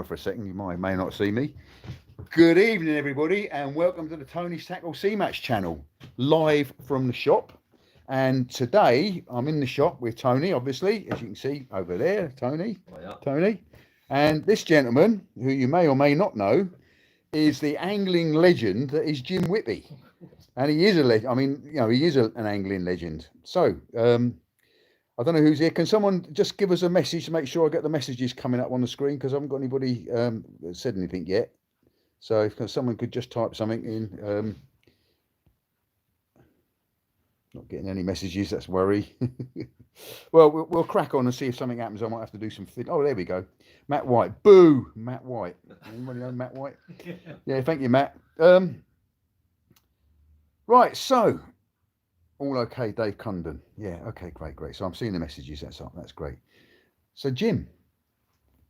camera for a second. You may not see me. Good evening, everybody, and welcome to the Tony's Tackle Sea Match channel, live from the shop. And today I'm in the shop with Tony, obviously, as you can see over there. Tony. And this gentleman, who you may or may not know, is the angling legend that is Jim Whippy. And he is a legend. I mean, you know, he is an angling legend. So, I don't know who's here. Can someone just give us a message to make sure I get the messages coming up on the screen? Because I haven't got anybody said anything yet. So if someone could just type something in. Not getting any messages, that's worry. Well, we'll crack on and see if something happens. I might have to do some... Oh, there we go. Matt White. Boo! Matt White. Anybody know Matt White? Yeah, thank you, Matt. Right, so... All okay, Dave Cundon. Yeah, okay, great. So I'm seeing the messages. That's great. So Jim,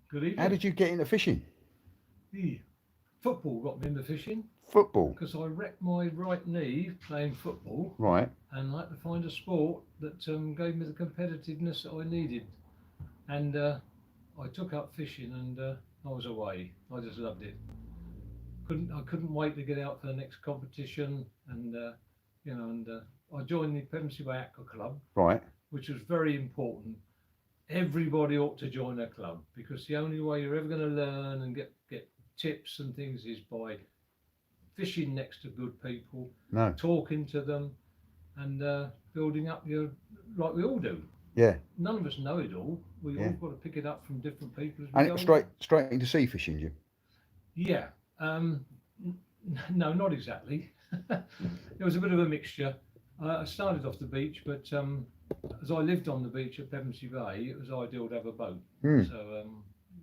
good evening. How did you get into fishing? Football got me into fishing. Football? Because I wrecked my right knee playing football. Right. And I had to find a sport that gave me the competitiveness that I needed. And I took up fishing and I was away. I just loved it. I couldn't wait to get out for the next competition and I joined the Pevensey Bay Aqua Club, right, which was very important. Everybody ought to join a club because the only way you're ever going to learn and get tips and things is by fishing next to good people, talking to them, and building up like we all do. Yeah. None of us know it all. We all got to pick it up from different people. And it was straight into sea fishing, Jim? Yeah. No, not exactly. It was a bit of a mixture. I started off the beach, but as I lived on the beach at Pevensey Bay, it was ideal to have a boat. So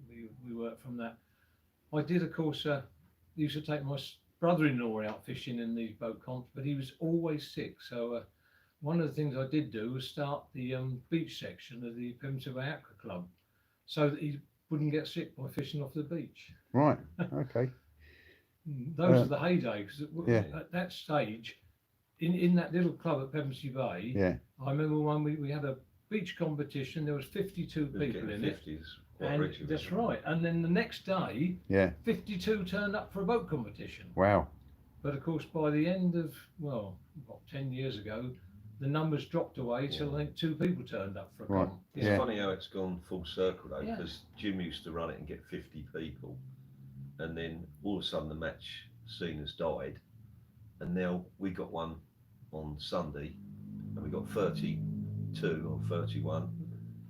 we worked from that. I did, of course, used to take my brother-in-law out fishing in these boat comps, but he was always sick. So one of the things I did do was start the beach section of the Pevensey Bay Aqua Club so that he wouldn't get sick by fishing off the beach. Right, okay. Those are the heyday, because at that stage, in that little club at Pevensey Bay, I remember when we had a beach competition, there was 52 people in it. And that's right. And then the next day, 52 turned up for a boat competition. Wow. But of course, by the end of, 10 years ago, the numbers dropped away till I think 2 people turned up for a comp. It's funny how it's gone full circle though, because Jim used to run it and get 50 people. And then all of a sudden the match scene has died. And now we got one on Sunday and we got 32 or 31.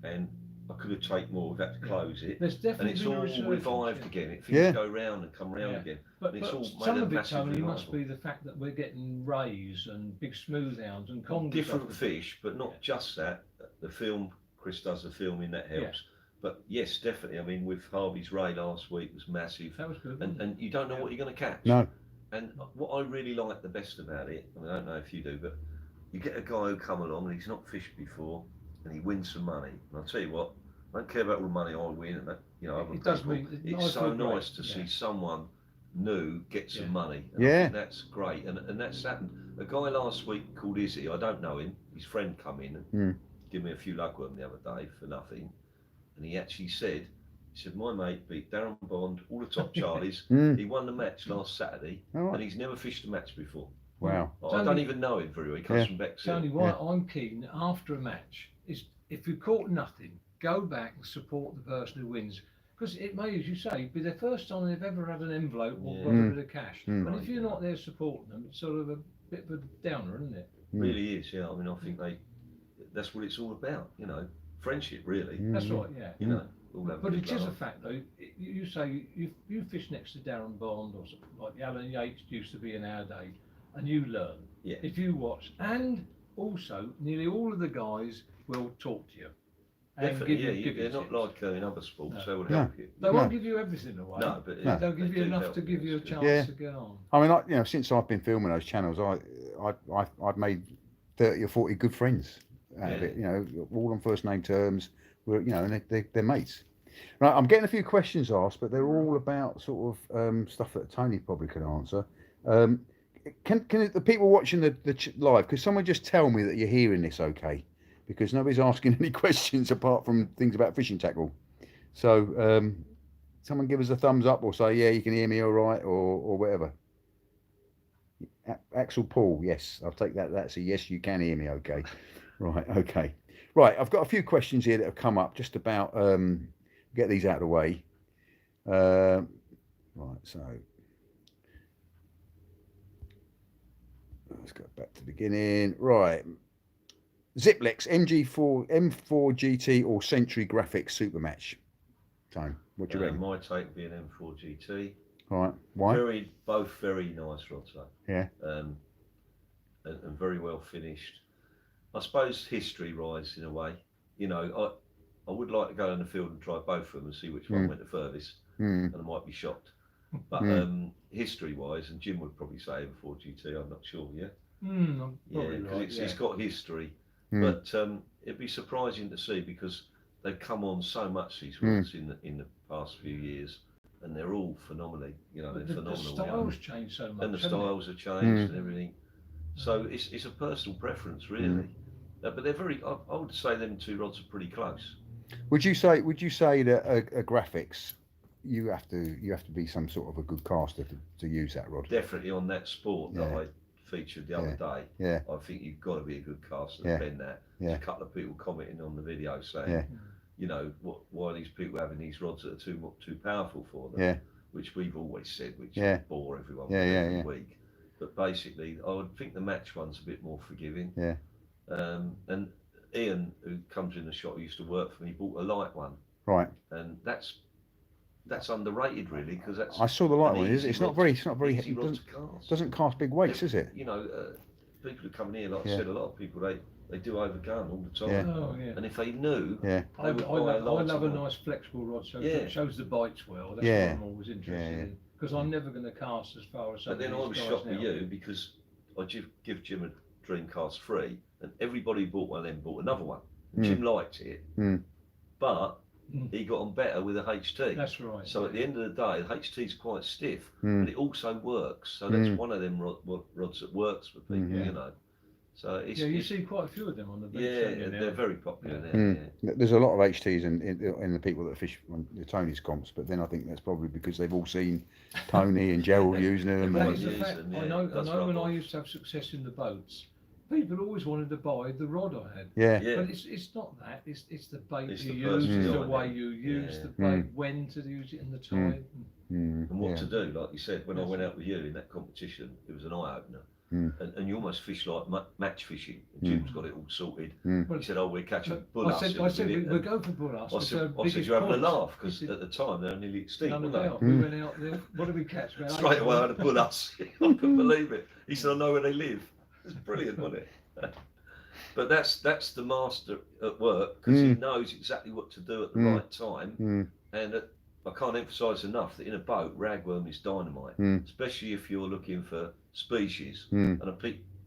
And I could have taken more, we've had to close it. There's definitely and it's all revived again. Things go round and come round again. But it's all some of it, Tony, must be the fact that we're getting rays and big smooth hounds and congos. Different fish, but not just that. The film, Chris does the filming, that helps. But yes, definitely. I mean, with Harvey's ray last week was massive. That was good. And you don't know what you're going to catch. No. And what I really like the best about it, I don't know if you do, but you get a guy who come along and he's not fished before and he wins some money. And I'll tell you what, I don't care about all the money I win and that, it does mean it's so nice to see someone new get some money. And I think that's great. And that's happened. A guy last week called Izzy, I don't know him, his friend come in and give me a few lug worm the other day for nothing. And he actually said, my mate beat Darren Bond, all the top Charlies. He won the match last Saturday, and he's never fished a match before. Wow. I don't even know him very well. He comes from Bexhill. Tony, why I'm keen after a match is if you've caught nothing, go back and support the person who wins. Because it may, as you say, be the first time they've ever had an envelope or got a bit of cash. But if you're not there supporting them, it's sort of a bit of a downer, isn't it? It really is, I mean, I think that's what it's all about, friendship, really. That's right, But it is laugh. a fact, though. You say you fish next to Darren Bond or something like the Alan Yates used to be in our day, and you learn. If you watch, and also nearly all of the guys will talk to you. Definitely, they're not like in other sports. They will help you. They won't give you everything away. No, but they'll give you enough to give you a chance to get on. I mean, since I've been filming those channels, I've made 30 or 40 good friends out of it. All on first name terms. And they're mates. Right, I'm getting a few questions asked, but they're all about sort of stuff that Tony probably could answer. Can the people watching the live, could someone just tell me that you're hearing this okay? Because nobody's asking any questions apart from things about fishing tackle. So someone give us a thumbs up or say, yeah, you can hear me all right, or whatever. Axel Paul, yes, I'll take that. That's a yes, you can hear me. Okay, right, okay, right. I've got a few questions here that have come up just about get these out of the way. Right, so let's go back to the beginning. Right, Ziplex M4 GT or Century Graphics Super Match. Tone, what do you reckon? My take would be an M4 GT. All right, why? Both very nice rods though. Yeah. And very well finished. I suppose history-wise, in a way, you know, I would like to go in the field and try both of them and see which one went the furthest, and I might be shocked. But history-wise, and Jim would probably say M4 GT. I'm not sure. Yeah. Because it's got history, but it'd be surprising to see because they've come on so much these rods in the past few years. And they're all phenomenally, you know, they're phenomenal. The styles change so much. And the styles have changed and everything. So it's a personal preference, really. But they're very. I would say them two rods are pretty close. Would you say that a graphics, you have to be some sort of a good caster to use that rod? Definitely on that sport that I featured the other day. Yeah. I think you've got to be a good caster to bend that. There's a couple of people commenting on the video saying, you know, why are these people having these rods that are too powerful for them? Yeah. Which we've always said, which bore everyone every week. But basically, I would think the match one's a bit more forgiving. Yeah. And Ian, who comes in the shop, who used to work for me, bought a light one. Right. And that's underrated, really, because that's. I saw the light one. It's not very. It doesn't cast big weights, is it? You know, people who come in here, like I said, a lot of people they do overgun all the time. Yeah. Oh, yeah. And if they knew, I love a nice flexible rod, so it shows the bites well. That's what I'm always interested in. Because I'm never going to cast as far as. But then I was shocked with you because I give Jim a Dreamcast free, and everybody who bought one of them bought another one. And Jim liked it, but he got on better with a HT. That's right. So at the end of the day, the HT is quite stiff, but it also works. So that's one of them rods that works for people, you know. So you see quite a few of them on the beach. Yeah, they're very popular now. There's a lot of HTs in the people that fish on the Tony's comps, but then I think that's probably because they've all seen Tony and Gerald using them. I know when I used to have success in the boats, people always wanted to buy the rod I had. But it's not that. It's the bait you use, the way you use the bait, when to use it, and the tide. And what to do, like you said, when I went out with you in that competition, it was an eye opener. And you almost fish like match fishing. Jim's got it all sorted. He said, "Oh, we're catching bullets." I said we'll go for bullets. I said you're having a laugh because at the time they were nearly extinct. We went out there. What did we catch? Straight away, I had a bullets. I couldn't believe it. He said, "I know where they live." It's brilliant, wasn't it? But that's the master at work because he knows exactly what to do at the right time. And I can't emphasise enough that in a boat, ragworm is dynamite, especially if you're looking for species. And I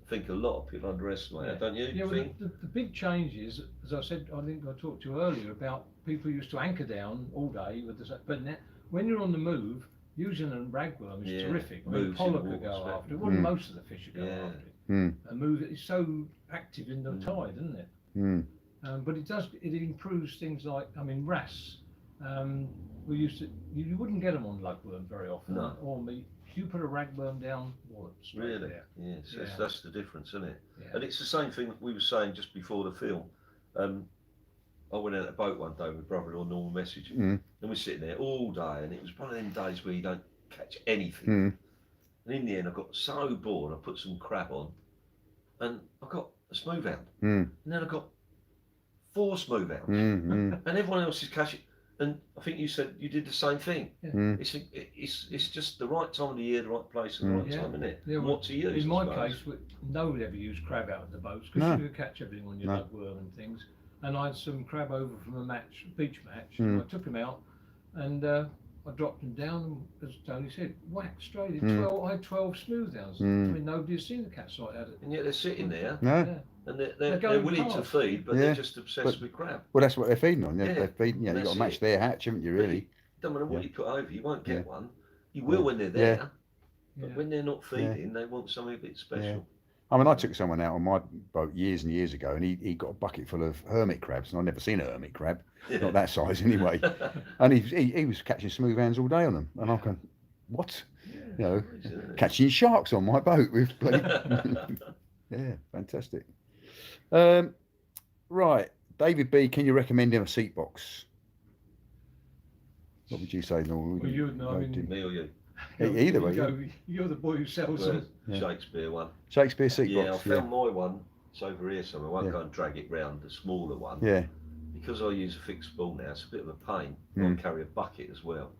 think a lot of people underestimate that, don't you? Yeah, well, the big change is, as I said, I think I talked to you earlier about people used to anchor down all day with the. But now, when you're on the move, using a ragworm is terrific. I mean, pollock could go after it. Well, most of the fish would go after it. And move it's so active in the tide, isn't it? But it improves things like, I mean, wrasse. We used to, you wouldn't get them on lugworm very often, or meat. You put a ragworm down, wallops. Really? There. Yes, that's the difference, isn't it? Yeah. And it's the same thing that we were saying just before the film. I went out a boat one day with my brother-in-law, normal message, and we're sitting there all day, and it was one of them days where you don't catch anything. And in the end, I got so bored, I put some crab on, and I got a smooth hound. And then I got 4 smooth hounds, and everyone else is catching. And I think you said you did the same thing. It's just the right time of the year, the right place, and the right time, isn't it? What to use? In my case, nobody ever used crab out of the boats because you could catch everything on your lugworm and things. And I had some crab over from a beach match, and I took them out, and I dropped them down, and as Tony said, whack straight in. I had 12 smooth hounds. I mean, nobody's seen a catch like that. And yet they're sitting there. And they're willing to feed, but they're just obsessed with crab. Well, that's what they're feeding on. They're feeding. You've got to match their hatch, haven't you? Really. Don't matter what you put over, you won't get one. You will when they're there, but when they're not feeding, they want something a bit special. I mean, I took someone out on my boat years and years ago, and he got a bucket full of hermit crabs, and I've never seen a hermit crab, not that size anyway. And he was catching smooth hands all day on them, and I'm going, what? You know, catching sharks on my boat with bloody... Yeah, fantastic. Right, David B, can you recommend him a seat box? What would you say, Norman? Well, you would know. I mean, me or you? Either way. You're the boy who sells them. Shakespeare one. Shakespeare seat box. Yeah, I found my one. It's over here somewhere. I won't go and drag it round, the smaller one. Yeah. Because I use a fixed spool now, it's a bit of a pain. I carry a bucket as well.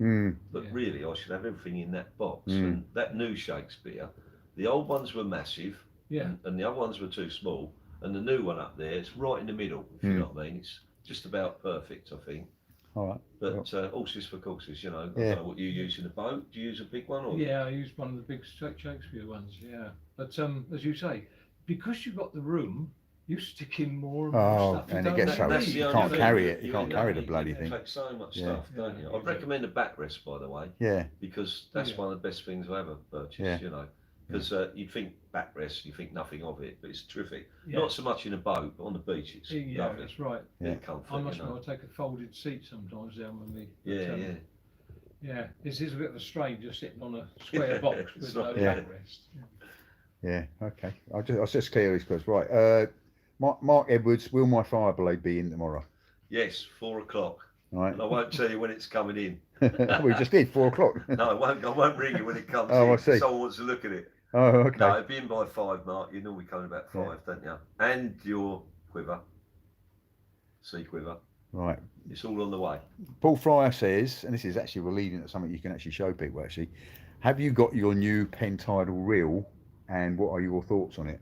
But really, I should have everything in that box. And that new Shakespeare, the old ones were massive, and the other ones were too small. And the new one up there, it's right in the middle, if you know what I mean. It's just about perfect, I think. All right. But horses for courses, you know. I don't know what you use in a boat. Do you use a big one? Or? Yeah, I use one of the big Shakespeare ones, yeah. But as you say, because you've got the room, you stick in more and more stuff. And it gets so you can't carry it. You can't carry the bloody thing. You take so much stuff, don't you? I'd recommend a backrest, by the way. Yeah. Because that's one of the best things I ever purchased, you know. Because you think backrest, you think nothing of it, but it's terrific. Not so much in a boat, but on the beach, it's lovely. That's right. Comfort, I must admit, I take a folded seat sometimes down with me. Yeah. This is a bit of a strain, just sitting on a square box with no backrest. Yeah. Okay. I'll just clear this first. Right. Mark Edwards, will my fire blade be in tomorrow? Yes, 4 o'clock. Right. And I won't tell you when it's coming in. We just did 4 o'clock. No, I won't ring you when it comes in. I see. Someone wants to look at it. Oh, okay. No, it'd be in by 5, Mark. You normally come in about 5, don't you? And your quiver, sea quiver. Right. It's all on the way. Paul Fryer says, and this is actually leading to something you can actually show people actually. Have you got your new pentidal reel, and what are your thoughts on it?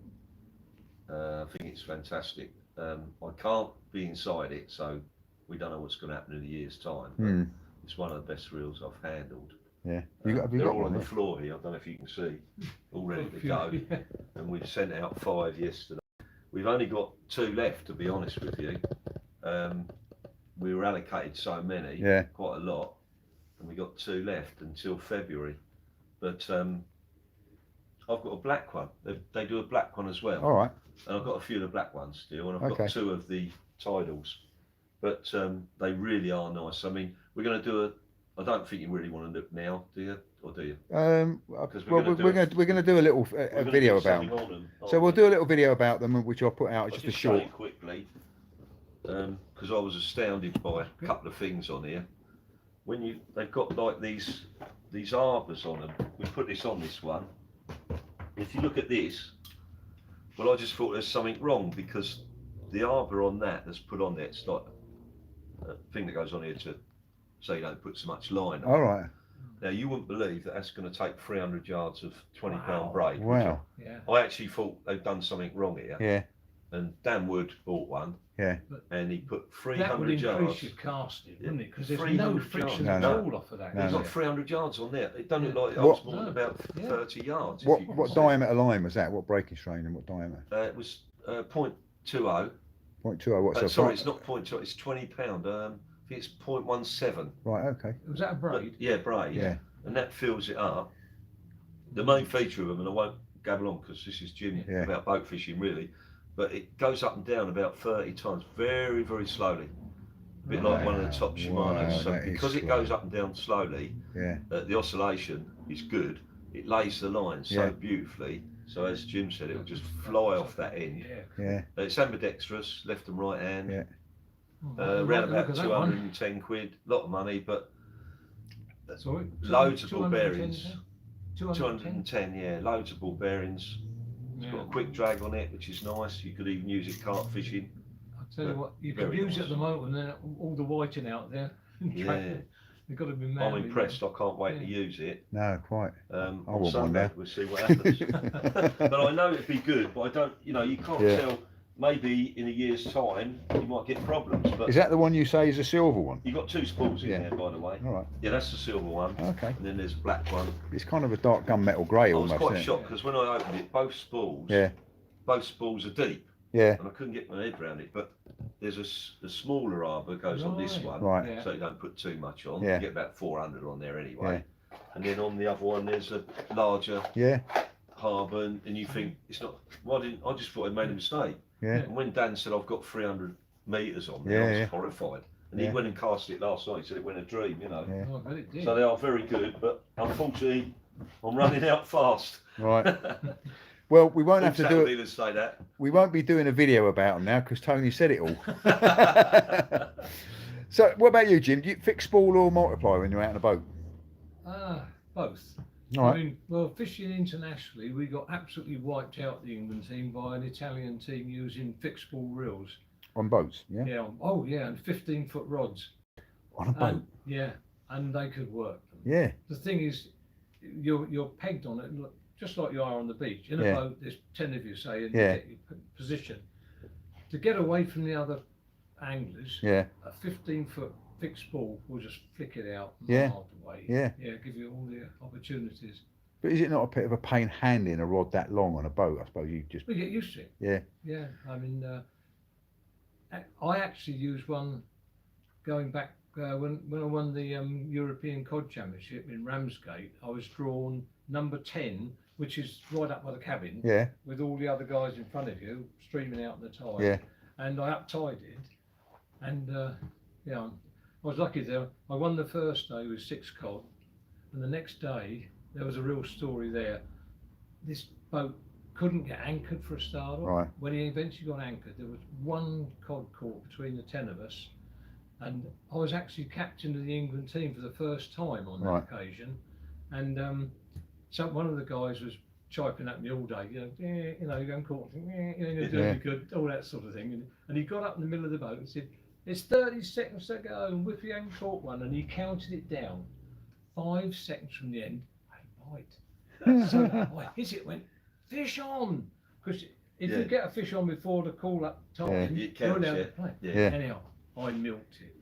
I think it's fantastic. I can't be inside it, so we don't know what's going to happen in a year's time. But it's one of the best reels I've handled. Yeah, have you got all on the floor here. I don't know if you can see, all ready to go. And we've sent out 5 yesterday. We've only got 2 left, to be honest with you. We were allocated so many, quite a lot, and we got 2 left until February. But I've got a black one. They do a black one as well. All right. And I've got a few of the black ones still, and I've got 2 of the tidals. But they really are nice. I mean, we're going to do I don't think you really want to look now, do you? Or do you? Because we're going to do a little video about them. So we'll do a little video about them, which I'll put out just a short. Quickly, because I was astounded by a couple of things on here. When they've got like these arbors on them. We put this on this one. If you look at this, well, I just thought there's something wrong because the arbor on that's put on there, it's like a thing that goes on here to so you don't put so much line on. All right. Now you wouldn't believe that's going to take 300 yards of 20-pound braid. Wow. I actually thought they've done something wrong here. Yeah. And Dan Wood bought one. Yeah. And he put 300 yards. That would increase your casting, wouldn't it? Because there's no friction at all off of that. There's like 300 yards on there. It doesn't look like it was more than about 30 yards. What diameter line was that? What breaking strain and what diameter? It was 0.20. 0.20. What's sorry, it's not 0.20. It's 20 pound. I think it's 0.17. Right. Okay. Was that a braid? Yeah, braid. Yeah. And that fills it up. The main feature of them, and I won't gabble on because this is Jim about boat fishing really, but it goes up and down about 30 times, very, very slowly. A bit like one of the top Shimano's. So because it goes up and down slowly, the oscillation is good. It lays the line so beautifully. So as Jim said, it will just fly off that end. It's ambidextrous, left and right hand. Around about 210 quid, a lot of money, but loads of ball bearings. 210, loads of ball bearings. It's got a quick drag on it, which is nice. You could even use it carp fishing. I'll tell you what, you can use it at the moment, and then all the whiting out there. They've got to be mad. I'm impressed. I can't wait to use it. No, quite. I want one now. We'll see what happens. But I know it'd be good, but I don't. You can't tell. Maybe in a year's time you might get problems. But is that the one you say is a silver one? You've got 2 spools in there, by the way. All right. Yeah, that's the silver one. Okay. And then there's a black one. It's kind of a dark gunmetal grey almost. I was quite shocked because when I opened it, both spools are deep. Yeah. And I couldn't get my head around it, but there's a smaller arbor goes on this one, so you don't put too much on. You get about 400 on there anyway. And then on the other one, there's a larger pub and you think it's not. Why didn't I just thought I made a mistake? Yeah. And when Dan said I've got 300 metres on me, Yeah, I was yeah. horrified. And Yeah. he went and cast it last night. He said it went a dream, you know. Yeah. Oh, I bet it did. So they are very good, but unfortunately, I'm running out fast. Right. Well, we won't have to do it. Dealers say that. We won't be doing a video about them now because Tony said it all. So, what about you, Jim? Do you fix spool or multiplier when you're out on a boat? Both. All right. I mean, well, fishing internationally, we got absolutely wiped out, the England team, by an Italian team using fixed spool reels. On boats, yeah? Yeah. Oh, yeah, and 15-foot rods. On a boat? Yeah, and they could work them. Yeah. The thing is, you're pegged on it, just like you are on the beach. In a Yeah. boat, there's 10 of you, say, and Yeah. you get your position. To get away from the other anglers, Yeah. a 15-foot fixed spool will just flick it out Yeah. miles away. Yeah. Yeah, give you all the opportunities. But is it not a bit of a pain handling a rod that long on a boat? I suppose you just... We get used to it. Yeah. Yeah, I mean, I actually used one going back when I won the European Cod Championship in Ramsgate. I was drawn number 10, which is right up by the cabin, Yeah. with all the other guys in front of you streaming out in the tide. Yeah. And I uptided, and yeah, I was lucky there. I won the first day with 6 cod, and the next day there was a real story there. This boat couldn't get anchored for a start. Right. When he eventually got anchored, there was 1 cod caught between the 10 of us, and I was actually captain of the England team for the first time on that Right. occasion. And so one of the guys was chirping at me all day, you know, you're going caught, you're doing Yeah. good, all that sort of thing. And he got up in the middle of the boat and said, "It's 30 seconds to go, and Whippy ain't caught one," and he counted it down. 5 seconds from the end, I bite. So I hit it, went, "Fish on!" Because if you get a fish on before the call up time, Yeah. It you're counts, allowed yeah. to play. Yeah. Yeah. Anyhow, I milked it.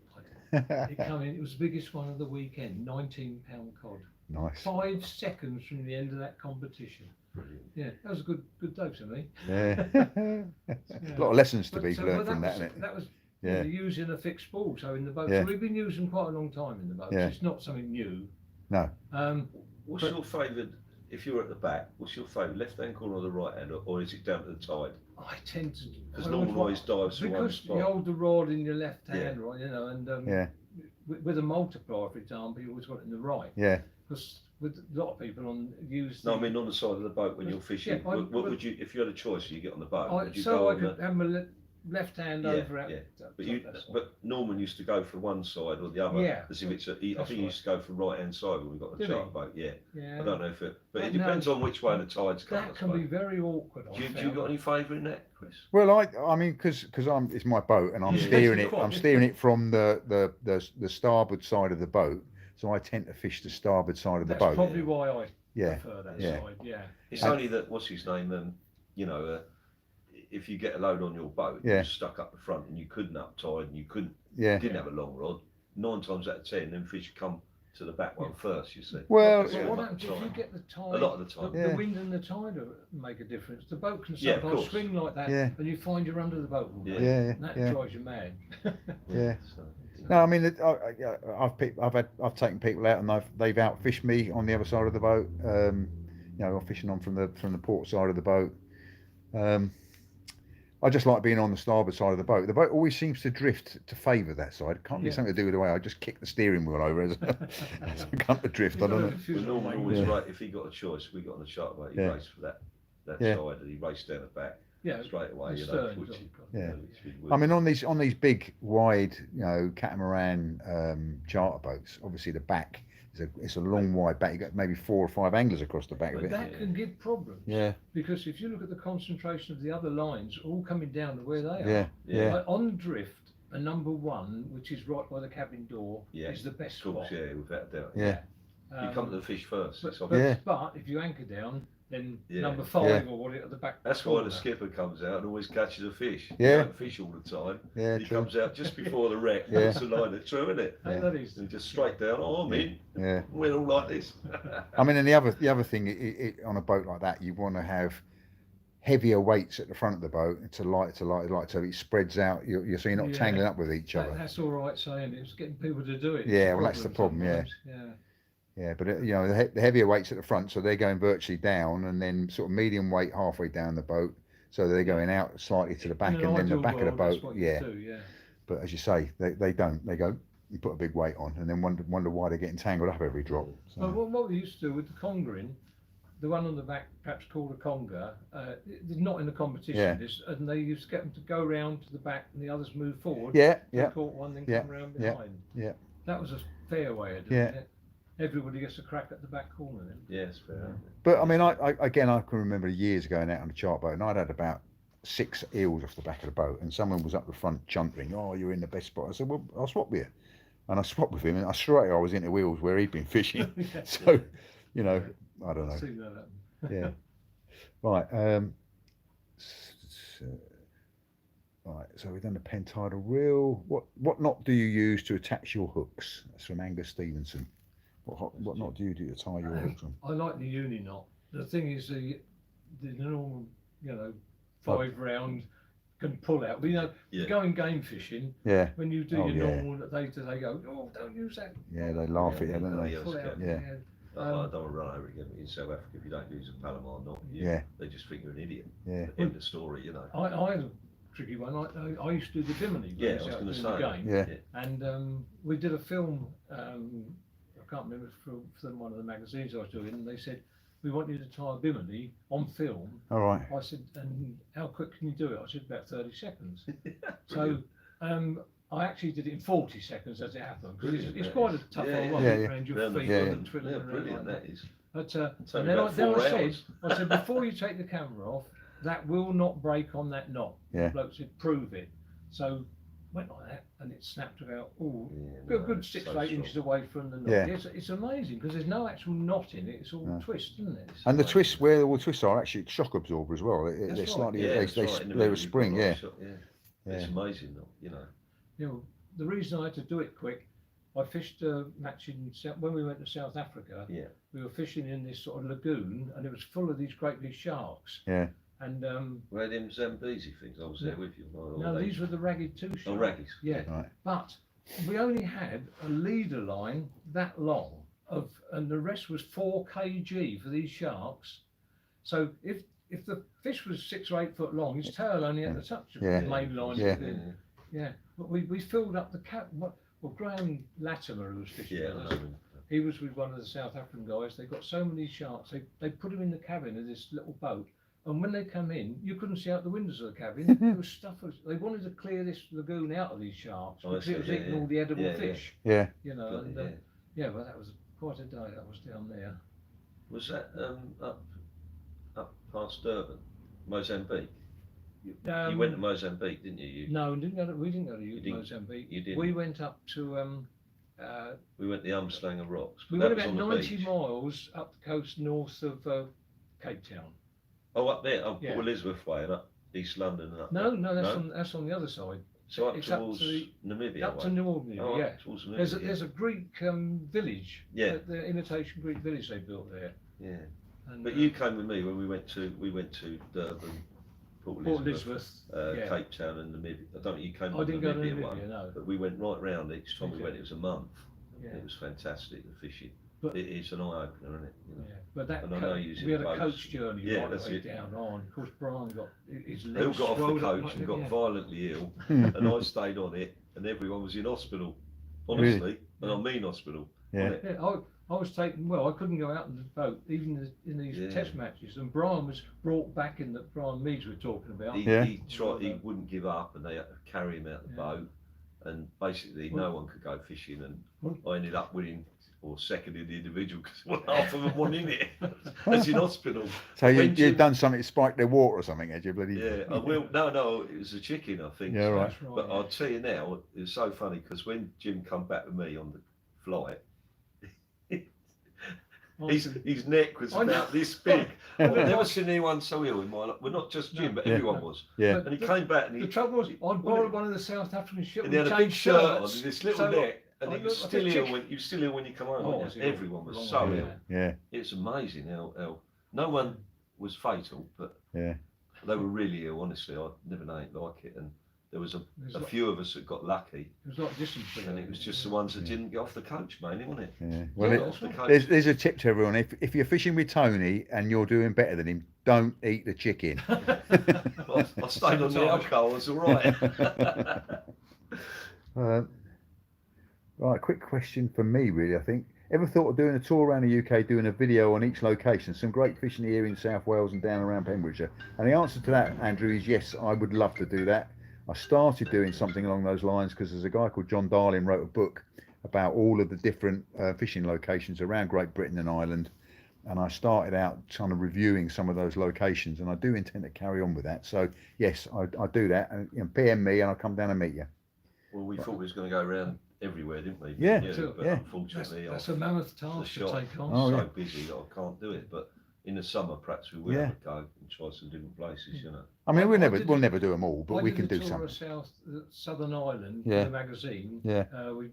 It came in, it was the biggest one of the weekend, 19-pound cod. Nice. 5 seconds from the end of that competition. Brilliant. Yeah, that was a good day to me. Yeah. A lot of lessons to be But, learned well, from that, isn't it? That was Yeah. using a fixed spool, so in the boat. Yeah. So we've been using quite a long time in the boat. Yeah. It's not something new. No. What's But- your favourite, if you're at the back, what's your favourite, left-hand corner or the right-hand, or is it down to the tide? I tend to. Because I no one always like- dives to one Because you spot. hold the rod in your left Yeah. hand, right? You know, and Yeah. with a multiplier, for example, you always want it in the right. Yeah. Because with a lot of people use. No, I the- mean on the side of the boat when you're fishing. Yeah, what would you, if you had a choice, you get on the boat? I, Would you so go I on could the, have my left hand Yeah, over it. yeah. but Norman used to go for one side or the other. Yeah, As if it's I that's think he used to go for right hand side when we got the Did he? charter boat. Yeah. yeah, I don't know if it, but it No, depends on which way the tide's coming. that I can be suppose. very awkward. Do you got any favourite in that, Chris? Well, I mean, because it's my boat and I'm Yeah. steering Especially it. I'm quad. steering it from the starboard side of the boat, so I tend to fish the starboard side of the That's boat. probably why I Yeah. prefer that Yeah. side. Yeah. It's yeah. only that, what's his name, you know, if you get a load on your boat, Yeah. you're stuck up the front and you couldn't up tide and you Yeah. didn't have a long rod, 9 times out of 10, them fish come to the back one first, you see. Well, But yeah. what happens if you get the tide? A lot of the time. The Yeah. wind and the tide make a difference. The boat can Yeah, of sometimes course. swing like that, Yeah. and you find you're under the boat all day. Yeah. Yeah. And that Yeah. drives you mad. Yeah. So, No, I mean, I've taken people out and they've outfished me on the other side of the boat. You know, I'm fishing on from the port side of the boat. I just like being on the starboard side of the boat. The boat always seems to drift to favour that side. Can't be Yeah. something to do with the way I just kick the steering wheel over as I come to drift. I don't know. But Norman always Yeah. right. If he got a choice, we got on the charter boat. He Yeah. raced for that Yeah. side, and he raced down the back Yeah, straight away. the You know, sterns, which, oh, God. Yeah. which we I mean, on these big, wide, you know, catamaran charter boats, obviously the back it's a long, wide back. You got maybe 4 or 5 anglers across the back of But it. that can give problems. Yeah, Because if you look at the concentration of the other lines, all coming down to where they are. yeah, yeah, Like on drift, a number 1, which is right by the cabin door, Yeah. is the best of course, spot. yeah, without doubt. yeah. You come to the fish first. But, It's but, obvious. Yeah. but if you anchor down, then Yeah. number 5 Yeah. or what at the back. That's why corner. the skipper comes out and always catches a fish. Yeah. You don't fish all the time. Yeah, He true. comes out just before the wreck. Yeah. Puts the line. It's true, isn't it? Hey, that is. And just straight down. Oh, I'm in. Yeah. We're all like this. I mean, and the other thing, on a boat like that, you want to have heavier weights at the front of the boat to light, so it spreads out. So you're not Yeah. tangling up with each other. That's all right saying. It's getting people to do it. Yeah, well, that's the problem, yeah. sometimes. Yeah, but you know, the heavier weights at the front, so they're going virtually down, and then sort of medium weight halfway down the boat, so they're going out slightly to the back, In an and then the ideal back of the world, that's boat. what you do, yeah. But as you say, they don't. They go, you put a big weight on, and then wonder why they're getting tangled up every drop. So. Well, what we used to do with the congering, the one on the back, perhaps called a conger, not in the competition, and they used to get them to go round to the back and the others move forward. Yeah. Caught one, then come round behind. Yeah. That was a fair way of doing it. Everybody gets a crack at the back corner then. Yes, fair. But I mean, I can remember years going out on a chart boat, and I'd had about 6 eels off the back of the boat, and someone was up the front chuntering, "Oh, you're in the best spot." I said, "Well, I'll swap with you," and I swapped with him, and I straight I was into wheels where he'd been fishing. So, you know, I don't know. I've seen that happen. Yeah. Right. Right. So we've done the pen tidal reel. What knot do you use to attach your hooks? That's from Angus Stevenson. What knot do you do to tie your hooks on? I like the uni knot. The thing is the normal, 5 round can pull out. But going game fishing, when you do your normal, they go, "Oh, don't use that." Yeah, they laugh at you, don't they? Pull out, I don't want to run over again in South Africa if you don't use a Palomar knot. They just think you're an idiot. End of story, I had a tricky one. I used to do the Bimini. I was going to say. Game, and we did a film. I can't remember from one of the magazines I was doing, and they said, "We want you to tie a Bimini on film." All right. I said, "And how quick can you do it?" I said, "About 30 seconds." So I actually did it in 40 seconds as it happened, because it's quite a tough one around your feet and twiddling around like that. But and then I said, before you take the camera off, that will not break on that knot. The bloke said, "Prove it." So went like that, and it snapped about good 6 to 8 inches away from the knot. It's amazing because there's no actual knot in it. It's all twist, isn't it? And the twists, where all the twists are, actually shock absorber as well. They're slightly they're a spring. It's amazing, The reason I had to do it quick, I fished a match when we went to South Africa. We were fishing in this sort of lagoon, and it was full of these great big sharks. And where them Zambezi things? I was there with you. No, these were the ragged tooth sharks. Oh, raggies. Yeah, right. But we only had a leader line that long and the rest was 4 kg for these sharks. So if the fish was 6 or 8 foot long, his tail only had to touch the main line. But we filled up the cap. Well, Graham Latimer, who was fishing with us, he was with one of the South African guys. They got so many sharks, they put him in the cabin of this little boat. And when they come in, you couldn't see out the windows of the cabin. There was stuff. They wanted to clear this lagoon out of these sharks because it was eating all the edible fish. But that was quite a day. That was down there. Was that up past Durban, Mozambique? You went to Mozambique, didn't you? No, we didn't go to Mozambique. You didn't. We went up to. We went to the Umslanger Rocks. We went about 90 miles up the coast north of Cape Town. Oh, up there, Port Elizabeth way and up East London and up. No, that's on the other side. So up towards Namibia. Up to Namibia, towards Namibia. There's a Greek village. The imitation Greek village they built there. Yeah. And, but you came with me when we went to Durban, Port Elizabeth, Cape Town and Namibia. I don't think you came. I didn't go to Namibia Namibia, no. But we went right round each time we went. It was a month. It was fantastic, the fishing. But it is an eye opener, isn't it? But we had a coach journey right the way down on. Of course, Brian got his legs. They all got off the coach and got violently ill, and I stayed on it, and everyone was in hospital. Honestly, and I mean hospital. I was taken. Well, I couldn't go out in the boat, even in these test matches. And Brian was brought back in that Brian Meads we're talking about. He tried. He wouldn't give up, and they had to carry him out the boat. And basically, no one could go fishing, and I ended up winning. Or second in the individual because half of them weren't in it. That's in hospital. So you'd done something to spike their water or something, had you? Bloody. Yeah, I will. No, it was a chicken, I think. Yeah, right. But I'll tell you now, it was so funny because when Jim come back with me on the flight, his neck was about this big. I've never seen anyone so ill in my life. Well, not just Jim, but everyone was. Yeah. And he came back and the trouble was, I borrowed one of the South African ships. And he had a big shirt on and this little neck. And he was still ill when you come home. Everyone was so ill. Yeah. It's amazing how no one was fatal, but they were really ill. Honestly, I've never known it like it. And there was a few of us that got lucky. It was like distance, and it was just the ones that didn't get off the coach, mainly, wasn't it? Yeah. Well, Off the coach. there's a tip to everyone. If you're fishing with Tony and you're doing better than him, don't eat the chicken. I stayed on the alcohol. It's all right. Right, quick question for me, really. I think. Ever thought of doing a tour around the UK, doing a video on each location? Some great fishing here in South Wales and down around Pembrokeshire. And the answer to that, Andrew, is yes. I would love to do that. I started doing something along those lines because there's a guy called John Darling wrote a book about all of the different fishing locations around Great Britain and Ireland, and I started out kind of reviewing some of those locations, and I do intend to carry on with that. So yes, I do that, and PM me and I'll come down and meet you. Well, we thought we was going to go around everywhere, didn't we? Yeah, but unfortunately that's a mammoth task to take on. I'm so busy that I can't do it, but in the summer perhaps we will have a go and try some different places, you know. I mean, we'll never do them all, but we can do some. Southern Ireland, yeah. the magazine. Yeah. We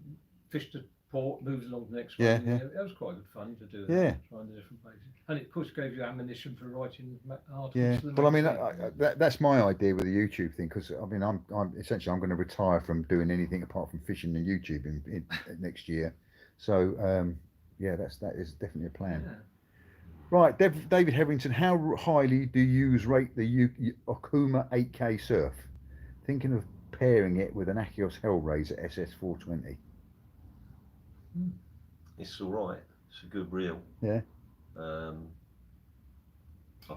fished at port, moved along to the next yeah, one. Yeah. That was quite good fun to do. Yeah. Trying the different places, and it of course gave you ammunition for writing articles. Yeah. For the Well, I mean, magazine. that's my idea with the YouTube thing, because I mean, I'm essentially I'm going to retire from doing anything apart from fishing and YouTube in next year. So yeah, that is definitely a plan. Yeah. Right, David Hetherington, how highly do you rate the Okuma 8K surf? Thinking of pairing it with an Achios Hellraiser SS420. It's all right. It's a good reel. Yeah. I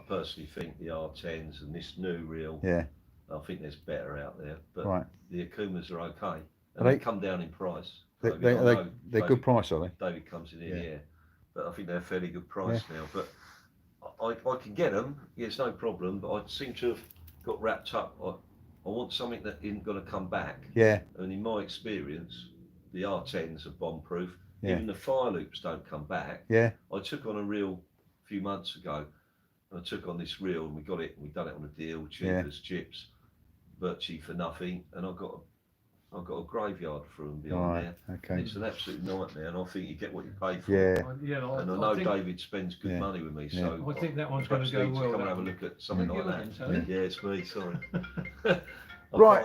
personally think the R10s and this new reel. Yeah. I think there's better out there, but right. the Akumas are okay, and they come down in price. They're good price, are they? David comes in here, yeah. But I think they're a fairly good price now. But I can get them. Yeah, it's no problem. But I seem to have got wrapped up. I want something that isn't going to come back. Yeah. And in my experience, the R10s are bomb-proof. Yeah. Even the fire loops don't come back. Yeah. I took on a reel a few months ago. And I took on this reel and we got it. And we done it on a deal, cheap as chips, virtually for nothing. And I got a graveyard for them behind there. Okay. And it's an absolute nightmare, and I think you get what you pay for. Yeah. And I know David spends good money with me, so I think that one's going to go well. Come and have a look at something like that. Yeah, it's me. Sorry. Right.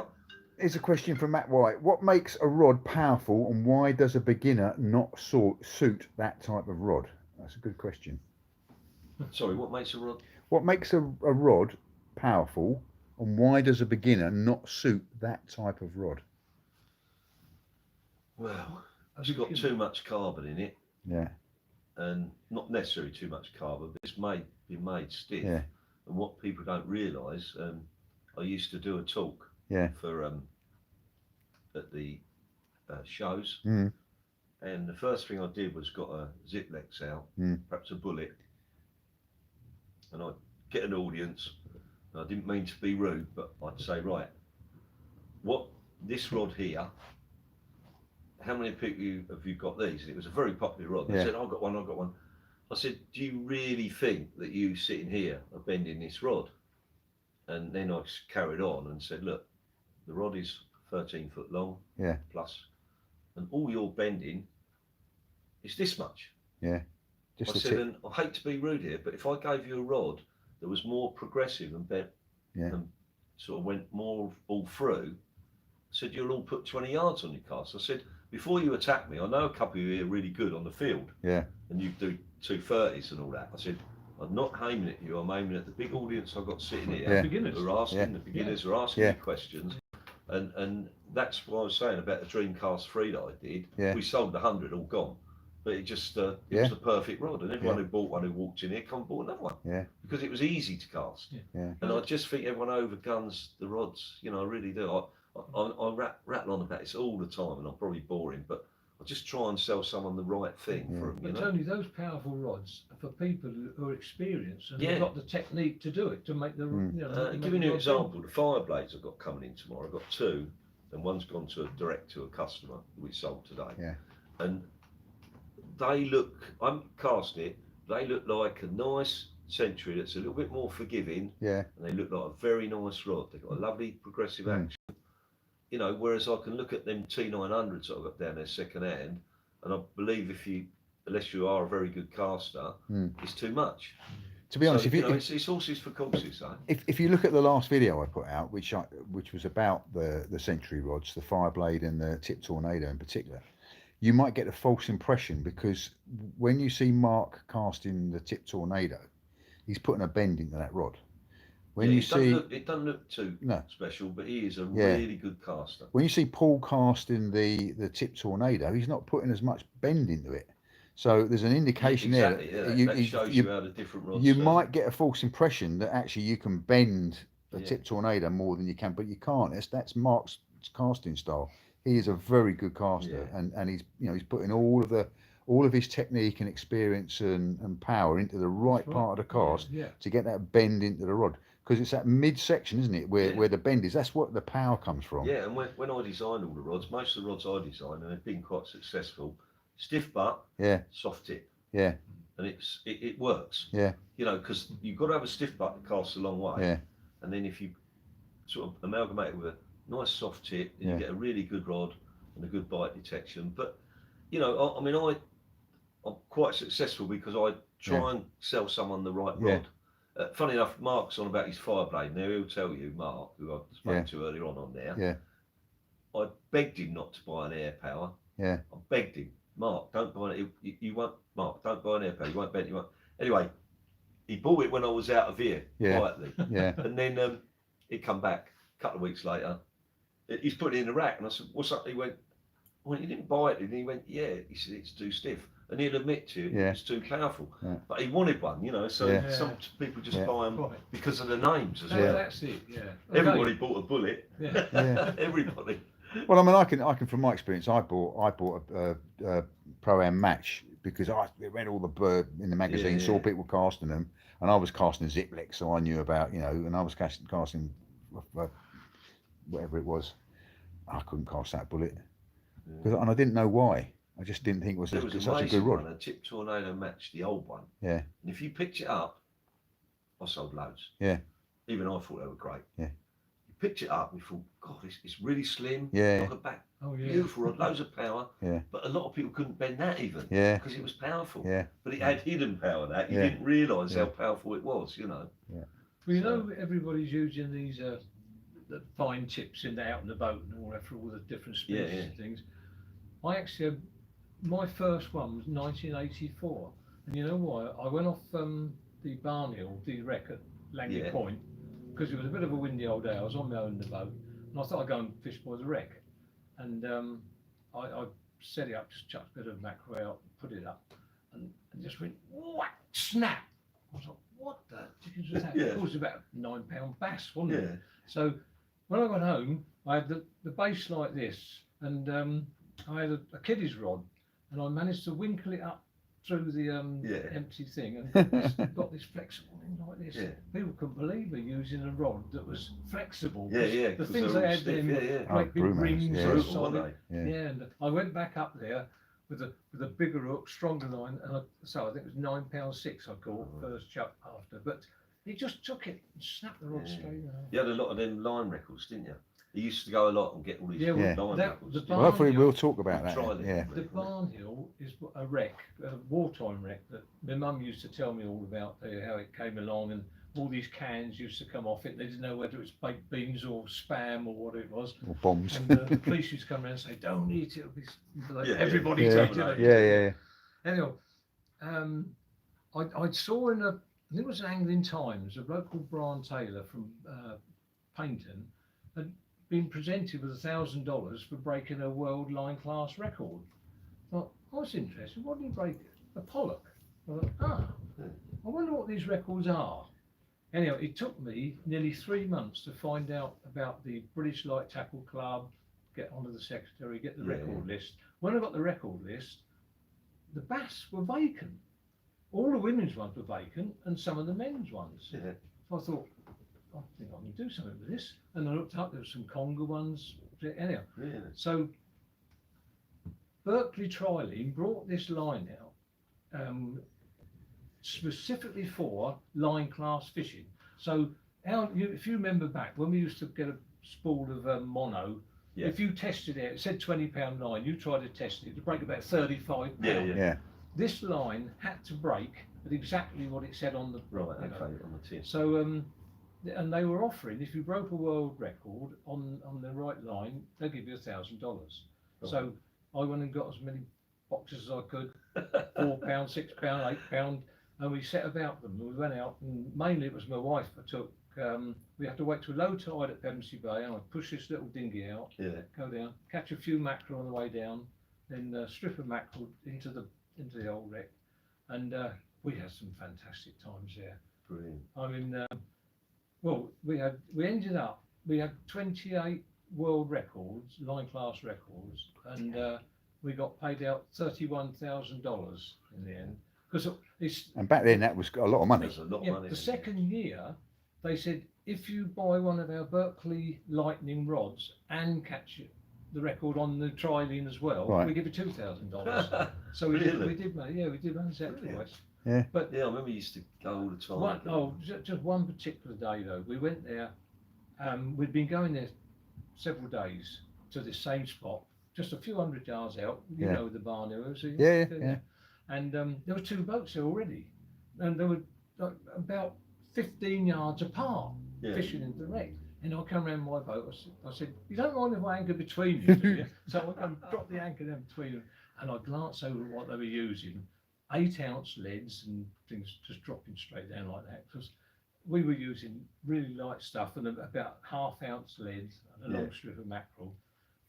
Here's a question from Matt White. What makes a rod powerful, and why does a beginner not suit that type of rod? That's a good question. Sorry, what makes a rod? What makes a rod powerful, and why does a beginner not suit that type of rod? Well, it's got too much carbon in it. Yeah. And not necessarily too much carbon, but it's been made stiff. Yeah. And what people don't realise, I used to do a talk for at the shows, and the first thing I did was got a Ziplex out, perhaps a bullet, and I'd get an audience. And I didn't mean to be rude, but I'd say, right, what this rod here, how many people have you got these? And it was a very popular rod. They said, I've got one. I said, do you really think that you sitting here are bending this rod? And then I carried on and said, look, the rod is 13 foot long, plus, and all you're bending is this much. Yeah. I said, and I hate to be rude here, but if I gave you a rod that was more progressive and bent and sort of went more all through, I said, you'll all put 20 yards on your cast. I said, before you attack me, I know a couple of you are really good on the field. Yeah. And you do 230s and all that. I said, I'm not aiming at you, I'm aiming at the big audience I've got sitting here. Beginners. Who are asking, the beginners are asking me questions. And that's what I was saying about the Dreamcast 3 that I did. We sold 100, all gone. But it just, it was the perfect rod. And everyone who bought one who walked in here, come and bought another one. Yeah. Because it was easy to cast. And I just think everyone overguns the rods. You know, I really do. I rattle on about this all the time, and I'm probably boring, but I just try and sell someone the right thing for them. But Tony, those powerful rods are for people who are experienced and have got the technique to do it, to make the. Giving you an example, the fire blades I've got coming in tomorrow. I've got two, and one's gone to direct to a customer that we sold today. Yeah. And they look. I'm casting it. They look like a nice Century that's a little bit more forgiving. Yeah. And they look like a very nice rod. They've got a lovely progressive action. You know, whereas I can look at them T900s that I've got down there second hand, and I believe unless you are a very good caster, it's too much. To be honest, so, if you know, it's horses for courses, though. If you look at the last video I put out, which was about the Century rods, the Fireblade and the Tip Tornado in particular, you might get a false impression because when you see Mark casting the Tip Tornado, he's putting a bend into that rod. When you see it doesn't look too special, but he is a really good caster. When you see Paul casting the Tip Tornado, he's not putting as much bend into it. So there's an indication there that shows you how the different rods. You might get a false impression that actually you can bend the Tip Tornado more than you can, but you can't. That's Mark's casting style. He is a very good caster, and he's he's putting all of his technique and experience and power into the right part of the cast to get that bend into the rod. Because it's that mid-section, isn't it, where the bend is. That's what the power comes from. Yeah, and when I designed all the rods, most of the rods I designed, and they've been quite successful, stiff butt, soft tip. Yeah. And it works. Yeah. You know, because you've got to have a stiff butt that casts a long way. Yeah. And then if you sort of amalgamate it with a nice soft tip, then you get a really good rod and a good bite detection. But, you know, I mean, I'm quite successful because I try and sell someone the right rod. Funny enough, Mark's on about his Fireblade. Now he'll tell you, Mark, who I spoke to earlier on there. Yeah. I begged him not to buy an air power. Yeah. I begged him, Mark, don't buy it. You won't, Mark, don't buy an air power. You won't bend. You won't. Anyway, he bought it when I was out of here quietly. Yeah. And then he'd come back a couple of weeks later. He's put it in the rack, and I said, "What's up?" He went, "Well, you didn't buy it." And he went, "Yeah." He said, "It's too stiff." And he'll admit to you, it's too powerful. Yeah. But he wanted one, you know, so some people just buy them because of the names as well. That's it, Everybody bought a bullet. Everybody. Well, I mean, I can from my experience, I bought a Pro-Am match because I read all the bird in the magazine, saw people casting them, and I was casting Ziplex, so I knew about, and I was casting whatever it was. I couldn't cast that bullet, and I didn't know why. I just didn't think it was such a good rod. A Tip Tornado matched the old one. Yeah. And if you picked it up, I sold loads. Yeah. Even I thought they were great. Yeah. You picked it up and you thought, God, it's really slim. Yeah. Like a back. Beautiful rod, loads of power. Yeah. But a lot of people couldn't bend that even. Yeah. Because it was powerful. Yeah. But it had hidden power that. You didn't realise how powerful it was, you know. Yeah. Well, you know, everybody's using these the fine tips out in the boat and all that for all the different species and things. I actually my first one was 1984, and you know why? I went off the Barnhill, the wreck at Langley Point, because it was a bit of a windy old day. I was on my own in the boat, and I thought I'd go and fish by the wreck. And I set it up, just chucked a bit of mackerel out, put it up, and just went whack, snap. I was like, what the dickens was that? It was about a £9 bass, wasn't it? So when I got home, I had the base like this, and I had a kiddie's rod. And I managed to winkle it up through the empty thing and got this flexible thing like this. People couldn't believe me using a rod that was flexible. The things they had then were great big rings and solid. And I went back up there with a bigger hook, stronger line, and so I think it was £9.6 I caught first chuck after. But he just took it and snapped the rod straight out. You had a lot of them line records, didn't you? He used to go a lot and get all these line records. Well, hopefully we'll talk about that. The Barnhill is a wreck, a wartime wreck that my mum used to tell me all about, how it came along, and all these cans used to come off it. They didn't know whether it was baked beans or spam or what it was. Or bombs. And the police used to come around and say, "Don't eat it." Everybody takes it. Yeah. Anyway, I saw in I think it was an Angling Times, a bloke called Brian Taylor from Paynton had been presented with $1,000 for breaking a world line class record. I thought, I was interested. What did he break? A pollock. I thought, I wonder what these records are. Anyhow, it took me nearly 3 months to find out about the British Light Tackle Club, get onto the secretary, get the record list. When I got the record list, the bass were vacant. All the women's ones were vacant and some of the men's ones. So I thought, I think I can do something with this. And I looked up, there were some Conga ones. Anyhow, so Berkeley Trilene brought this line out specifically for line class fishing. So if you remember back when we used to get a spool of mono, if you tested it said £20 line, you tried to test it to break about 35 pounds. This line had to break but exactly what it said on the Right, you okay, know. on the tin. So and they were offering, if you broke a world record on the right line, they give you $1,000. So I went and got as many boxes as I could, £4, £6, £8, and we set about them. We went out, and mainly it was my wife that took. We had to wait till low tide at Pevensey Bay, and I'd push this little dinghy out, go down, catch a few mackerel on the way down, then strip a mackerel into the old wreck, and we had some fantastic times there. Brilliant. I mean, well, we had 28 world records, line class records, and we got paid out $31,000 in the end. Because it's, and back then that was a lot of money. There's a lot of money. The second year, they said if you buy one of our Berkeley Lightning rods and catch the record on the trilene as well, we give you $2,000. So we did manage that twice. Yeah. But yeah, I remember you used to go all the time. Just one particular day though. We went there. We'd been going there several days to this same spot, just a few hundred yards out. You know the barn area. So Yeah. And there were two boats there already, and they were about 15 yards apart, fishing in the wreck. And I come around my boat. I said, "You don't mind if I anchor between you, do you?" So I come drop the anchor down between them, and I glance over what they were using. 8-ounce leads and things just dropping straight down like that, because we were using really light stuff and about 1/2-ounce leads and a long strip of mackerel.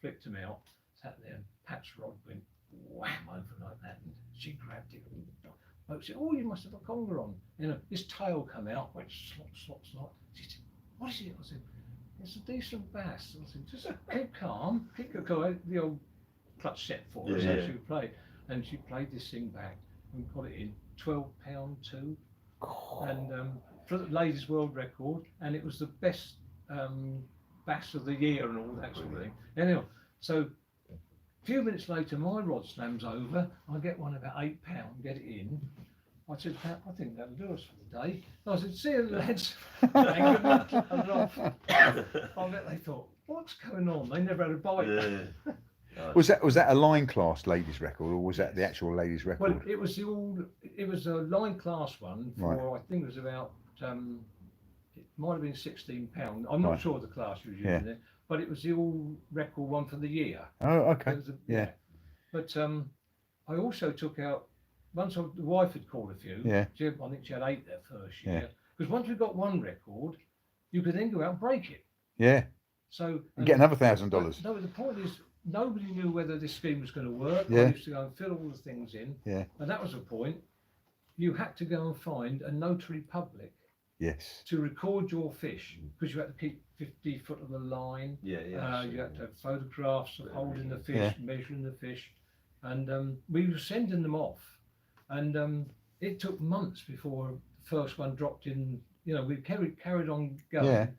Flicked them out, sat there, and Pat's rod went wham over like that, and she grabbed it. And I said, "Oh, you must have a conger on." You know, this tail come out, went slop, slop, slop. She said, "What is it?" I said, "It's a decent bass." I said, "Just keep calm, keep calm." The old clutch set for us, so she would play, and she played this thing back. And got it in £12 too, and for the ladies' world record, and it was the best bass of the year and all that sort of thing. Anyway, so a few minutes later, my rod slams over. I get one about £8, get it in. I said, "I think that'll do us for the day." I said, "See you lads." I bet they thought, "What's going on?" They never had a bite. Was that a line class ladies record, or was that the actual ladies record? Well, it was a line class one for I think it was about it might have been £16. I'm not sure the class you was using there, but it was the all record one for the year. Oh, okay. But I also took out once the wife had called a few. I think she had 8 that first year. Because once we got one record, you could then go out and break it. Yeah. So and get another $1,000. No, the point is, nobody knew whether this scheme was going to work. I used to go and fill all the things in. And that was the point. You had to go and find a notary public to record your fish, because you had to keep 50 foot of the line. You had to have photographs of holding the fish, measuring the fish. And we were sending them off. And it took months before the first one dropped in. You know, we carried on going.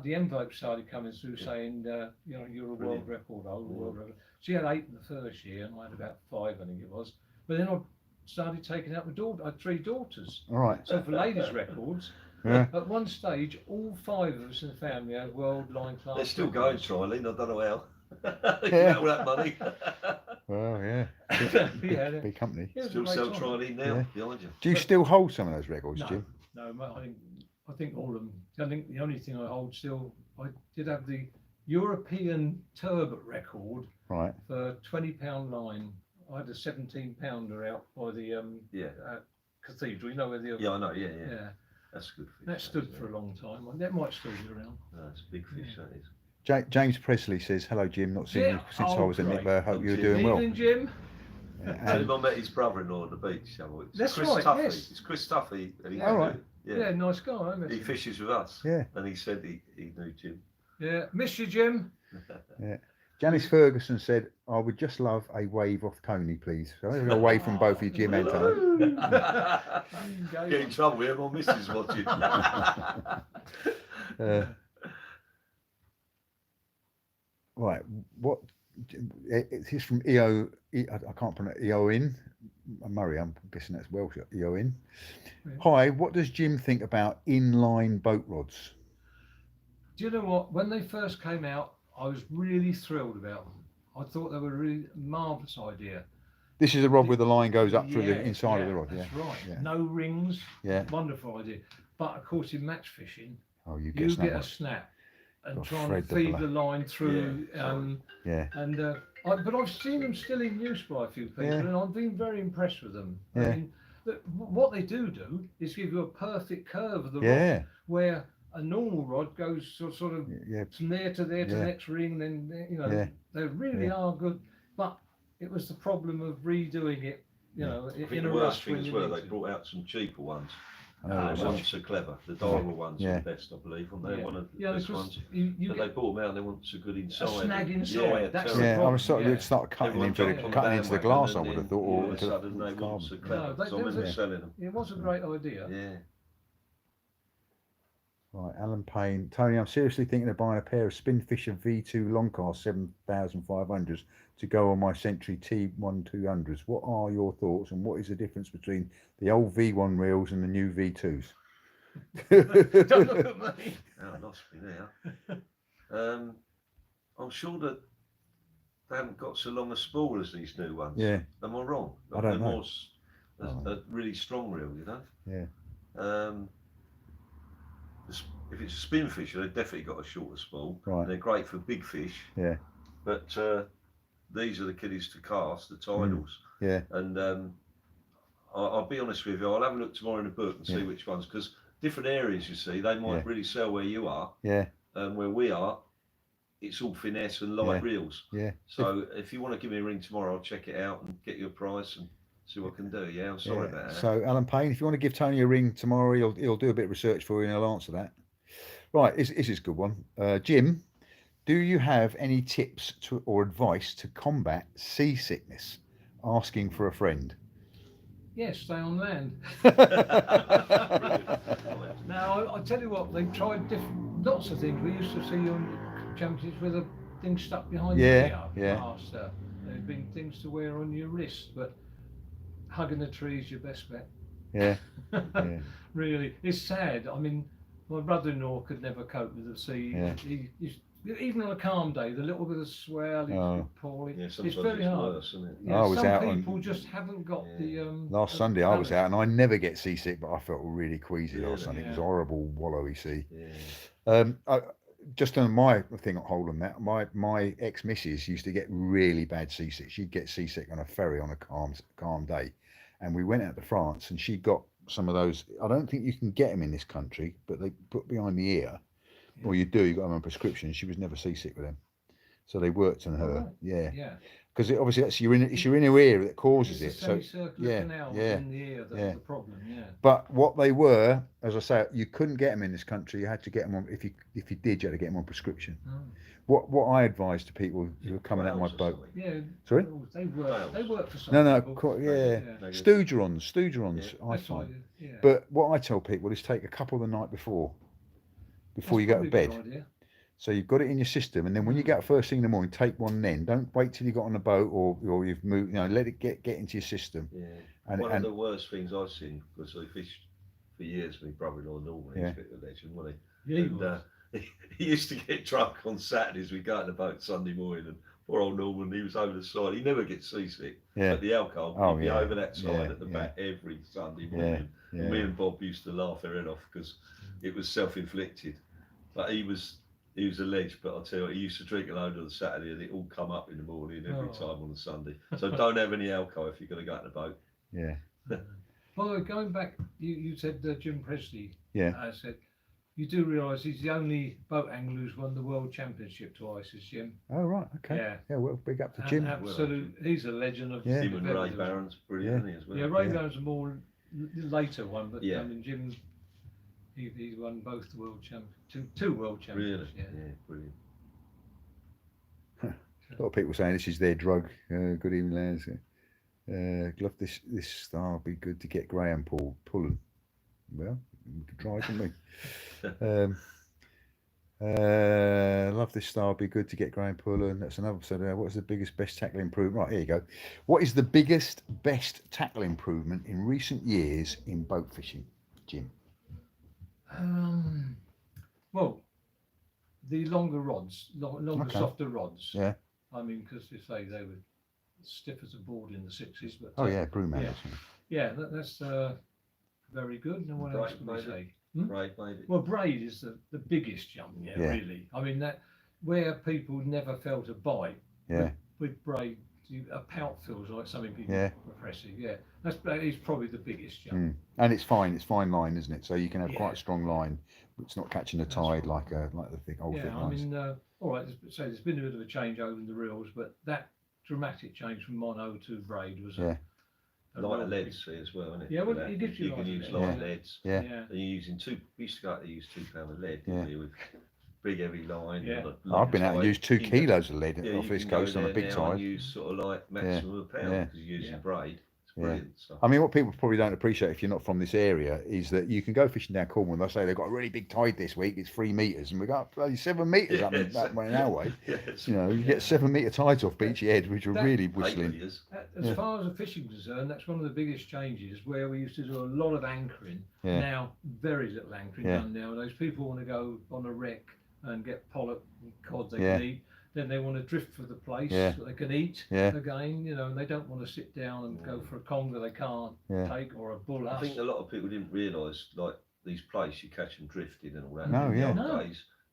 The envelope started coming through saying, you know, you're a world record holder. She had 8 in the first year, and I had about 5, I think it was. But then I started taking out my daughter. I had 3 daughters. All right. So for ladies' records, at one stage, all 5 of us in the family had world line class. They're still going, Trilene. I don't know how. All that money. Well, big company. Still sell Trilene now behind you. Do you still hold some of those records, Jim? No, I think all of them. I think the only thing I hold still, I did have the European turbot record for £20 line. I had a 17-pounder out by the cathedral. You know where the I know. Yeah. That's good fish. That stood for a long time. That might still be around. No, it's a big fish. That is. James Presley says, "Hello, Jim. Not seen you since I was in Nickburn. Hope you're doing well." Evening, Jim. I met his brother-in-law on the beach. That's Chris right. Tuffy. Yes. It's Chris Tuffy. Yeah, nice guy. He fishes with us. Yeah. And he said he knew Jim. Yeah, miss you, Jim. Janice Ferguson said, "I would just love a wave off Tony, please." So away from both of you, Jim and Tony. Get in trouble here, my missus watching. Right, what? It's from EO. I can't pronounce EON. Murray, I'm guessing that's Welsh. EON. Hi, what does Jim think about inline boat rods? Do you know what? When they first came out, I was really thrilled about them. I thought they were a really marvellous idea. This is a rod where the line goes up through the Yeah, inside of the rod. Yeah, that's right. Yeah. No rings. Yeah. Wonderful idea. But of course, in match fishing, Oh, you you get get a snap. snap and Got trying to thread the feed blood. the line through. Yeah. But I've seen them still in use by a few people, Yeah. and I've been very impressed with them. Yeah. I mean, what they do is give you a perfect curve of the Yeah. rod, where a normal rod goes sort of Yeah. from there to there to the Yeah. next ring. Then Yeah. they really Yeah. are good. But it was the problem of redoing it. You know, I think in the a worst rush thing when as you well, need they to. brought out some cheaper ones. Oh, The right. ones so clever. The diamond ones Yeah. are the best, I believe. Aren't they? Yeah. One of the Yeah, best because ones. you But get they brought them out and they want so good inside. a snag inside. Yeah, That's terrible. the Yeah, I problem. was sort yeah. of start cutting Everyone into jumped on cutting into the bandwagon glass. I and would have then thought, all or of a into sudden they the weren't carbon. so clever. No, So I remember Yeah. selling them. It was a great idea. Yeah. Right, Alan Payne. Tony, I'm seriously thinking of buying a pair of Spinfisher V2 Longcast 7500s to go on my Century T1200s. What are your thoughts, and what is the difference between the old V1 reels and the new V2s? Don't look at me. Oh, lost me now. I'm sure that they haven't got so long a spool as these new ones. Yeah. Am I wrong? I don't They're know. more a really strong reel, you know? Yeah. If it's a spin fisher, they've definitely got a shorter spool. Right. They're great for big fish. Yeah. But these are the kiddies to cast, the tidals. Yeah. And I'll be honest with you, I'll have a look tomorrow in the book and see which ones, because different areas, you see, they might really sell where you are. Yeah. And where we are, it's all finesse and light reels. Yeah. So if you want to give me a ring tomorrow, I'll check it out and get you a price and see what I can do. Yeah, I'm sorry about that. So Alan Payne, if you want to give Tony a ring tomorrow, he'll do a bit of research for you and he'll answer that. Right, this is a good one. Jim, do you have any tips or advice to combat seasickness? Asking for a friend. Yes, stay on land. Now, I tell you what, they've tried lots of things. We used to see on championships with a thing stuck behind the ear. There've been things to wear on your wrist, but hugging the tree is your best bet. Yeah. Really, it's sad. I mean, my brother-in-law could never cope with the sea. Even on a calm day, the little bit of swell, poorly. Yeah, it's sometimes very hard. worse, isn't it? I was out some people just haven't got the. Last Sunday I was out and I never get seasick, but I felt really queasy last Sunday. Yeah. It was a horrible wallowy sea. Yeah. Just on my thing on hold on that, my ex-missus used to get really bad seasick. She'd get seasick on a ferry on a calm day, and we went out to France and she got some of those. I don't think you can get them in this country, but they put behind the ear, or you do. You got them on prescription. She was never seasick with them, so they worked on her. Yeah. Because obviously it's your inner ear that causes it. So canal in the ear that's the problem. Yeah. But what they were, as I say, you couldn't get them in this country. You had to get them on. If you did, you had to get them on prescription. What I advise to people who are coming out of my boat. Yeah. Sorry. They work for some No. people. Stoogerons. I find. But what I tell people is take a couple the night before you go to bed. So you've got it in your system, and then when you get up first thing in the morning, take one then. Don't wait till you got on the boat or you've moved. Let it get into your system. Yeah. One of the worst things I've seen, because I fished for years with my brother-in-law Norman. He's a bit of a legend, wasn't he? Yeah. And he used to get drunk on Saturdays. We'd go out in the boat Sunday morning, and poor old Norman, he was over the side. He never gets seasick. Yeah. But the alcohol, he'd be over that side at the back every Sunday morning. Yeah. And me and Bob used to laugh our head off because it was self-inflicted. But he was a ledge, but I'll tell you what, he used to drink a load on the Saturday and it all come up in the morning every time on the Sunday. So don't have any alcohol if you're going to go out in the boat. Yeah. By the way, going back, you said Jim Presley. Yeah. I said, you do realise he's the only boat angler who's won the world championship twice, is Jim. Oh, right. Okay. Yeah. Well, big up to Jim. Absolutely. He's a legend of Him and Ray Barron's brilliant, isn't he, as well? Yeah, Ray Barron's a more later one, but Yeah. I mean, Jim, he won both the world two world championships. Really? Yeah, brilliant. A lot of people saying this is their drug. Good evening, lads. Love this star. Be good to get Graham pulling. Well, we could try, couldn't we? Love this style. Be good to get Graham pulling. That's another. So, what is the biggest, best tackle improvement? Right, here you go. What is the biggest, best tackle improvement in recent years in boat fishing, Jim? Well, the longer rods, longer, Okay. softer rods. Yeah. I mean, because you say they were stiff as a board in the 60s. But Oh yeah, broom handles. yeah, that's very good. And what else can we say? Braid made it. Well, braid is the biggest jump, really. I mean, that where people never felt a bite. With braid, a pout feels like something people oppressive. Yeah, that is probably the biggest jump. And it's fine line, isn't it? So you can have quite a strong line. It's not catching the tide like the thick old thick lines. I mean, all right. So there's been a bit of a change over in the reels, but that dramatic change from mono to braid was lighter leads as well, isn't it? Yeah, well, it gives you can use light leads. Yeah. And you're using we used to go out to use £2 of lead, didn't you, with big heavy line. I've been out and used 2 kilos of lead off this coast on a big tide. And use sort of like maximum of a pound because you're using braid. It's brilliant stuff. I mean, what people probably don't appreciate if you're not from this area is that you can go fishing down Cornwall and they'll say they've got a really big tide this week, it's 3 metres, and we got bloody 7 metres up that way in our way. You know, you get 7 metre tides off Beachy Head, which are really whistling. As far as the fishing is concerned, that's one of the biggest changes, where we used to do a lot of anchoring. Now, very little anchoring done nowadays. People want to go on a wreck and get pollock and cod they can eat. Then they want to drift for the place so they can eat again, you know, and they don't want to sit down and go for a conger they can't take, or a bull I think a lot of people didn't realise, like, these places you catch them drifting and all that.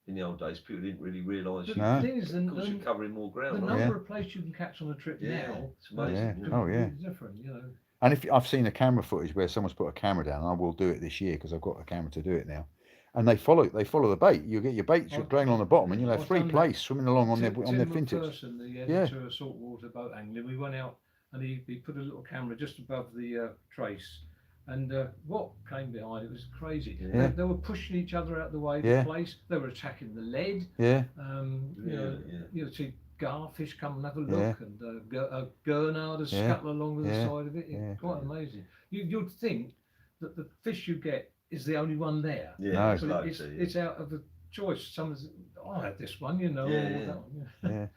In the old days, people didn't really realise. The thing is, you're covering more ground. The number of places you can catch on a trip now, it's amazing. It's different, you know. And if I've seen a camera footage where someone's put a camera down, and I will do it this year because I've got a camera to do it now. And they follow the bait. You get your bait dragging on the bottom, and you'll have 3 places swimming along on their fintips. The editor of Saltwater Boat Angling, we went out and he put a little camera just above the trace, and what came behind it was crazy. They were pushing each other out the way of the place. They were attacking the lead. You see garfish come and have a look, and a gurnard scuttle along the side of it. It's quite amazing. You'd think that the fish you get is the only one there. It's out of a choice. Someone's, I had this one, you know.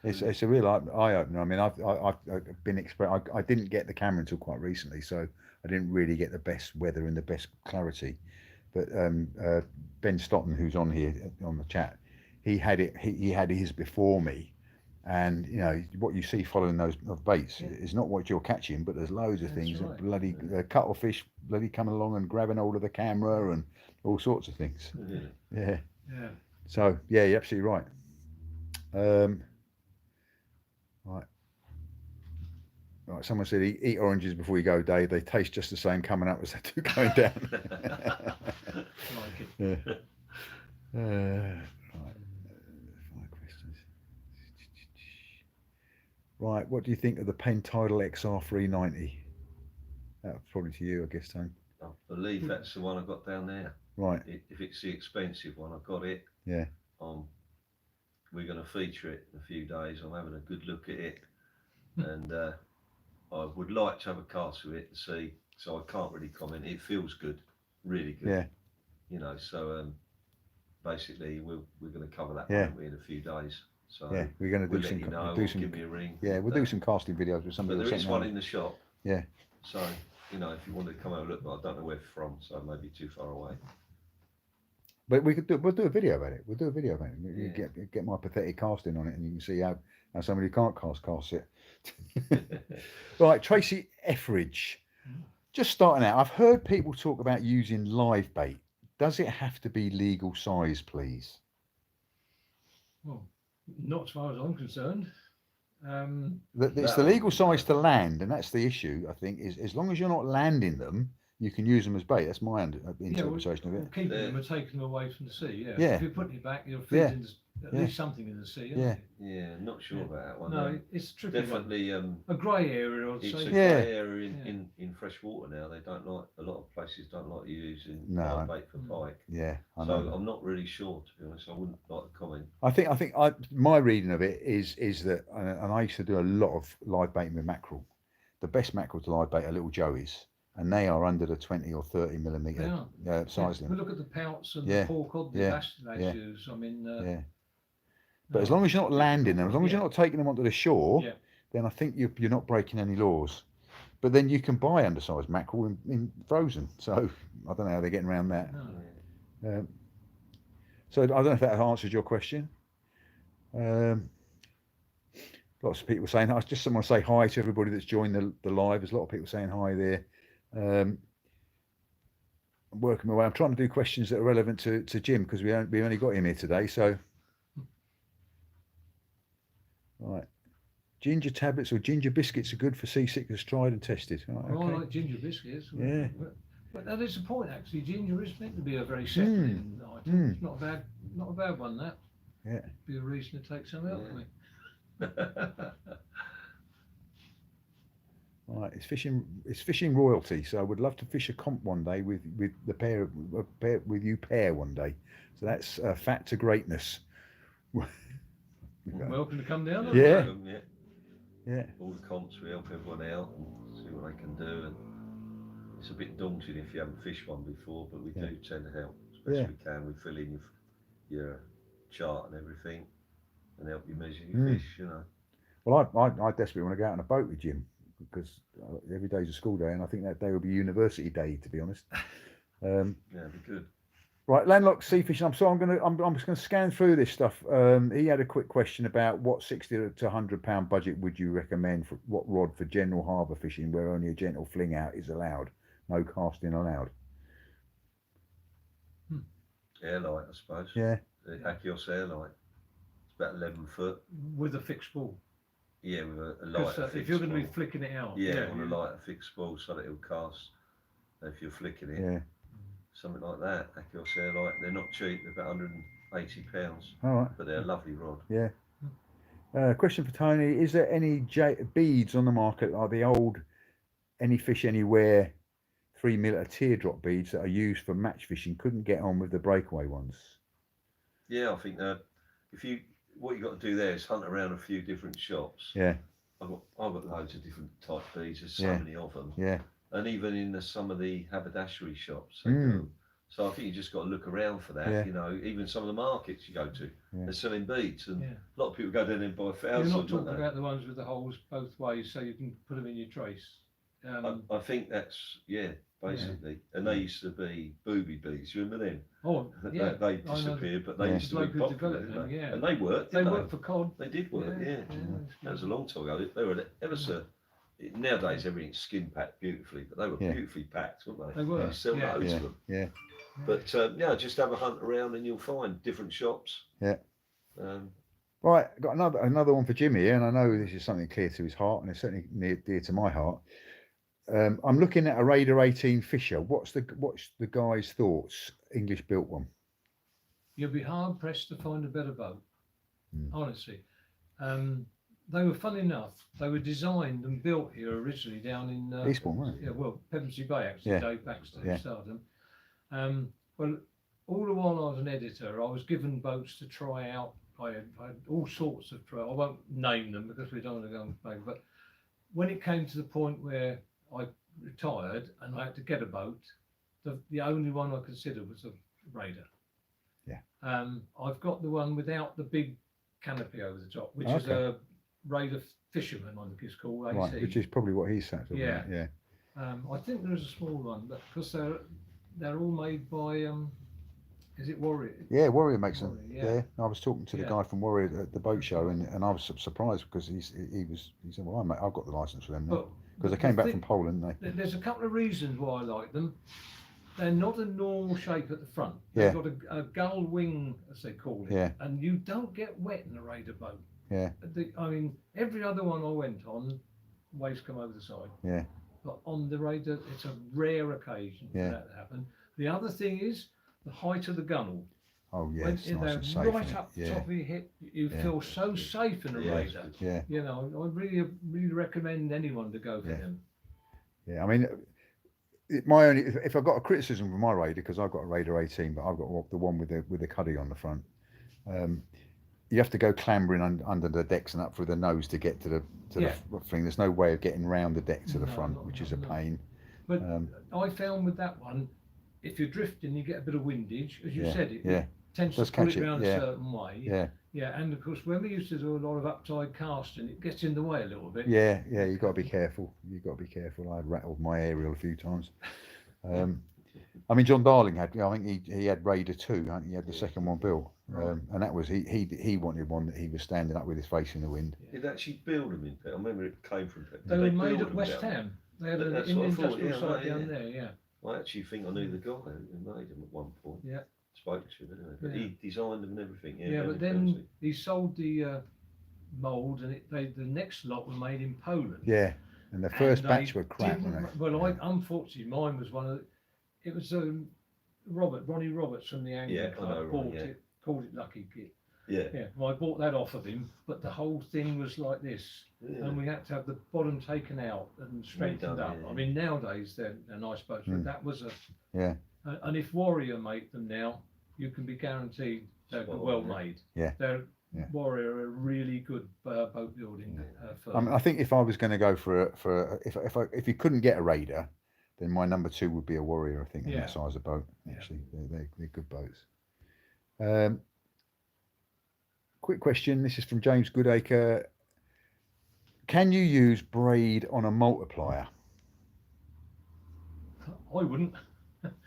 It's a real eye opener. I mean, I've been I didn't get the camera until quite recently, so I didn't really get the best weather and the best clarity. But Ben Stotton, who's on here on the chat, he had his before me. And you know what you see following those baits is not what you're catching, but there's loads of things. Bloody cuttlefish, bloody coming along and grabbing hold of the camera and all sorts of things. So you're absolutely right. Right. Someone said eat oranges before you go, Dave. They taste just the same coming up as they do going down. Right, what do you think of the Pentidal XR 390? That's probably to you, I guess, Tone. I believe that's the one I got down there. Right. If it's the expensive one, I've got it. Yeah. We're going to feature it in a few days. I'm having a good look at it, and I would like to have a cast with it to see. So I can't really comment. It feels good, really good. Yeah. You know, so basically we're going to cover that in a few days. So we're going to do some. Give me a ring. Yeah, we'll do some casting videos with somebody. But there is one in the shop. Yeah. So you know, if you wanted to come have a look, but I don't know where from, so it may be too far away. But we'll do a video about it. We'll do a video about it. You get my pathetic casting on it, and you can see how somebody who can't cast it. Right, Tracy Etheridge. Just starting out, I've heard people talk about using live bait. Does it have to be legal size, please? Well, not as far as I'm concerned. It's the legal size to land, and that's the issue. I think is as long as you're not landing them, you can use them as bait. That's my interpretation of it. Keeping them and taking them away from the sea. Yeah. If you're putting it back, you're feeding at least something in the sea. Yeah, not sure about that one. No, it's tricky. Definitely a grey area. I'd it's say. a grey area in fresh water now. They don't like, a lot of places don't like using live bait for pike. Yeah, I know. So I'm not really sure, to be honest. I wouldn't like to comment. I think my reading of it is that, and I used to do a lot of live baiting with mackerel. The best mackerel to live bait are little joeys, and they are under the 20 or 30 millimetre size limit. We look at the pouts and the pork cod the lads use. I mean, but as long as you're not landing them, as long as you're not taking them onto the shore, then I think you're not breaking any laws. But then you can buy undersized mackerel in frozen. So I don't know how they're getting around that. No. So I don't know if that answers your question. Lots of people saying, I just want to say hi to everybody that's joined the live. There's a lot of people saying hi there. I'm working my way. I'm trying to do questions that are relevant to Jim, because we only got him here today. So, right. Ginger tablets or ginger biscuits are good for seasickness, tried and tested. Right, Well, okay. I like ginger biscuits. Yeah. But that is the point, actually. Ginger is meant to be a very settling item. It's not a bad one, that. Yeah. Be a reason to take some out for me. Right, it's fishing royalty. So I would love to fish a comp one day with the pair with you one day. So that's fat to greatness. Welcome to come down. Yeah. Yeah. All the comps, we help everyone out and see what they can do. And it's a bit daunting if you haven't fished one before, but we do tend to help as best we can. We fill in your chart and everything, and help you measure your fish. You know. Well, I desperately want to go out on a boat with Jim, because every day's a school day, and I think that day will be university day, to be honest. Yeah, it'd be good. Right, landlocked sea fishing. I'm just going to scan through this stuff. He had a quick question about what 60 to £100 budget would you recommend for what rod for general harbour fishing, where only a gentle fling out is allowed, no casting allowed. Airlight, I suppose. Yeah. The Akios airlight. It's about 11 foot. With a fixed spool. Yeah, with a lighter if you're going to be flicking it out. Yeah, on a lighter fixed spool so that it'll cast if you're flicking it. Yeah. Something like that. Akios airlight. They're not cheap. They're about £180. All right. But they're a lovely rod. Yeah. Question for Tony: is there any beads on the market, like the old Any Fish Anywhere 3mm teardrop beads that are used for match fishing? Couldn't get on with the breakaway ones. Yeah, I think what you got to do there is hunt around a few different shops. Yeah. I've got loads of different type beads. There's so many of them. Yeah. And even in some of the haberdashery shops, they do. So I think you just got to look around for that. Yeah. You know, even some of the markets you go to, they're selling beads, and a lot of people go down there and buy thousands. You're not talking about the ones with the holes both ways, so you can put them in your trace. I think that's basically. And they used to be booby beads. You remember them? Oh, yeah. They disappeared, but they used to be popular. Didn't they? And they worked. They worked for cod. They did work. Yeah. That was a long time ago. They were ever so. Nowadays everything's skin packed beautifully, but they were beautifully packed, weren't they? They were. You sell loads of them. Yeah. But just have a hunt around and you'll find different shops. Yeah. Right, got another one for Jimmy here, and I know this is something clear to his heart, and it's certainly dear to my heart. I'm looking at a Raider 18 Fisher. What's the guy's thoughts? English built one. You'll be hard pressed to find a better boat. Honestly. They were fun enough. They were designed and built here originally down in Eastbourne, right? Yeah, well, Pevensey Bay actually. Dave Baxter started them. Well, all the while I was an editor, I was given boats to try out. I had all sorts of trials. I won't name them because we don't want to go on the paper. But when it came to the point where I retired and I had to get a boat, the only one I considered was a Raider. Yeah. I've got the one without the big canopy over the top, which is a Raider Fisherman, I think it's called. AC. Right, which is probably what he's saying. Yeah. Yeah. I think there's a small one, but because they're all made by is it Warrior? Yeah, Warrior makes them. Yeah. I was talking to the guy from Warrior at the boat show, and I was surprised because he said, "Well, mate, I've got the license for them now," because they came back from Poland. There's a couple of reasons why I like them. They're not a normal shape at the front. They've got a gull wing, as they call it. Yeah. And you don't get wet in a Raider boat. Yeah. I mean, every other one I went on, waves come over the side. Yeah. But on the Raider, it's a rare occasion for that to happen. The other thing is the height of the gunnel. Oh yeah, When it's nice and safe. right up the top of your hip, you feel so safe in a Raider. Yeah. You know, I really recommend anyone to go for them. Yeah, I mean, my only if I've got a criticism for my Raider, because I've got a Raider 18, but I've got the one with the cuddy on the front. You have to go clambering under the decks and up through the nose to get to the thing. There's no way of getting round the deck to the front, which is a pain. But I found with that one, if you're drifting, you get a bit of windage, as you said. It tends to pull it around a certain way. Yeah, and of course, when we used to do a lot of uptide casting, it gets in the way a little bit. Yeah, you've got to be careful. I've rattled my aerial a few times. I mean, John Darling had. I think he had Raider 2. I think he had the Yeah. second one built, Right. and that was he wanted one that he was standing up with his face in the wind. He'd actually build them in Peckham. I remember it came from Peckham. They were Did made build at them West down Ham. They had But an that's in the what I thought, industrial yeah, site down there. Yeah. there? I actually think I knew the guy who made them at one point. Yeah. Spoke to him anyway. But Yeah. he designed them and everything. Yeah, Yeah, down but in then Guernsey. he sold the mould, and the next lot were made in Poland. Yeah, and the first And batch they were crap, didn't- weren't they? Well, unfortunately, mine was one of the, it was Ronnie Roberts from the Angling Yeah, I Club know bought Ronnie, yeah. it, called it Lucky Kit. Yeah. Yeah, well, I bought that off of him, but the whole thing was like this, Yeah. and we had to have the bottom taken out and straightened Redone, up. yeah. I mean, nowadays they're nice boats, but that was a. Yeah. And if Warrior make them now, you can be guaranteed they're Spot on, well yeah. made. Yeah. They're Yeah. Warrior are a really good boat building firm. I mean, I think if I was going to go if you couldn't get a Raider, then my number 2 would be a Warrior. I think in Yeah. that size of boat. Yeah. Actually, they're good boats. Quick question. This is from James Goodacre. Can you use braid on a multiplier? I wouldn't.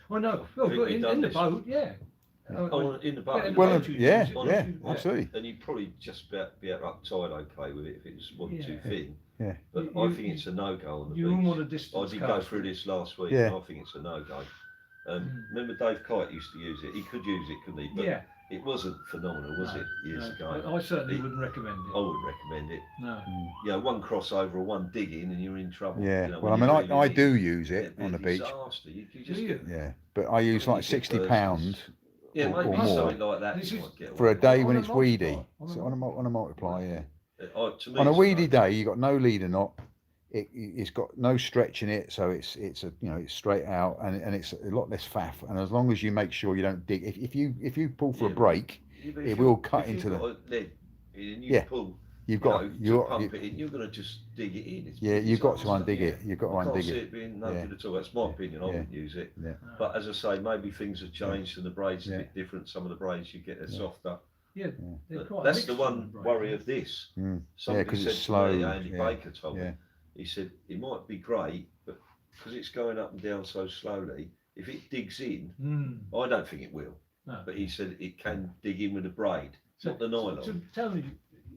Well, no. Well, Think but we've in done the this. boat, yeah. Oh, in the boat. Yeah, in the Well, boat you yeah, use it, yeah, honestly, absolutely. And you'd probably just be able to tide okay with it if it wasn't too Yeah. thin. Yeah. But You- I think it's a no-go on the You wouldn't beach. want a I distance did go cast. through this last week, Yeah. and I think it's a no-go. Remember Dave Kite used to use it. He could use it, couldn't he? But Yeah. it wasn't phenomenal, was No, it, years no. ago? I certainly It- wouldn't recommend I it. wouldn't recommend it. No. You know, one crossover or one digging and you're in trouble. Yeah. You know, Well, I when mean, you I really do need use it it'd be on a the beach. disaster. You just Do you? get, Yeah, but I use like £60 yeah, or maybe more something like that. This you is- might get for a away with. day On when a it's weedy. multiplier, So on a multiplier, yeah. To me, On a it's weedy no-go. day, you got no leader knot. It's got no stretch in it, so it's it's straight out, and it's a lot less faff. And as long as you make sure you don't dig, if you pull for a Yeah, break, Yeah, but it if will you- cut if you've into the. got a lead and you Yeah. pull, You've you got know, to you pump it in, you're going to just dig it in. It's yeah, you've got to disaster. undig it. You've got to I can't undig see it. it being no Yeah. good at all. That's my opinion. I Yeah. wouldn't use it. Yeah. But as I say, maybe things have changed and the braids Yeah. a bit different. Some of the braids you get are Yeah. softer. Yeah. they're But quite a that's the mixture one of braid. worry of this. Mm. Somebody 'cause said it's to slow, me, Andy yeah. Baker told Yeah. me, he said it might be great, but because it's going up and down so slowly, if it digs in, I don't think it will. No. But he said it can dig in with a braid, not the nylon. So tell me,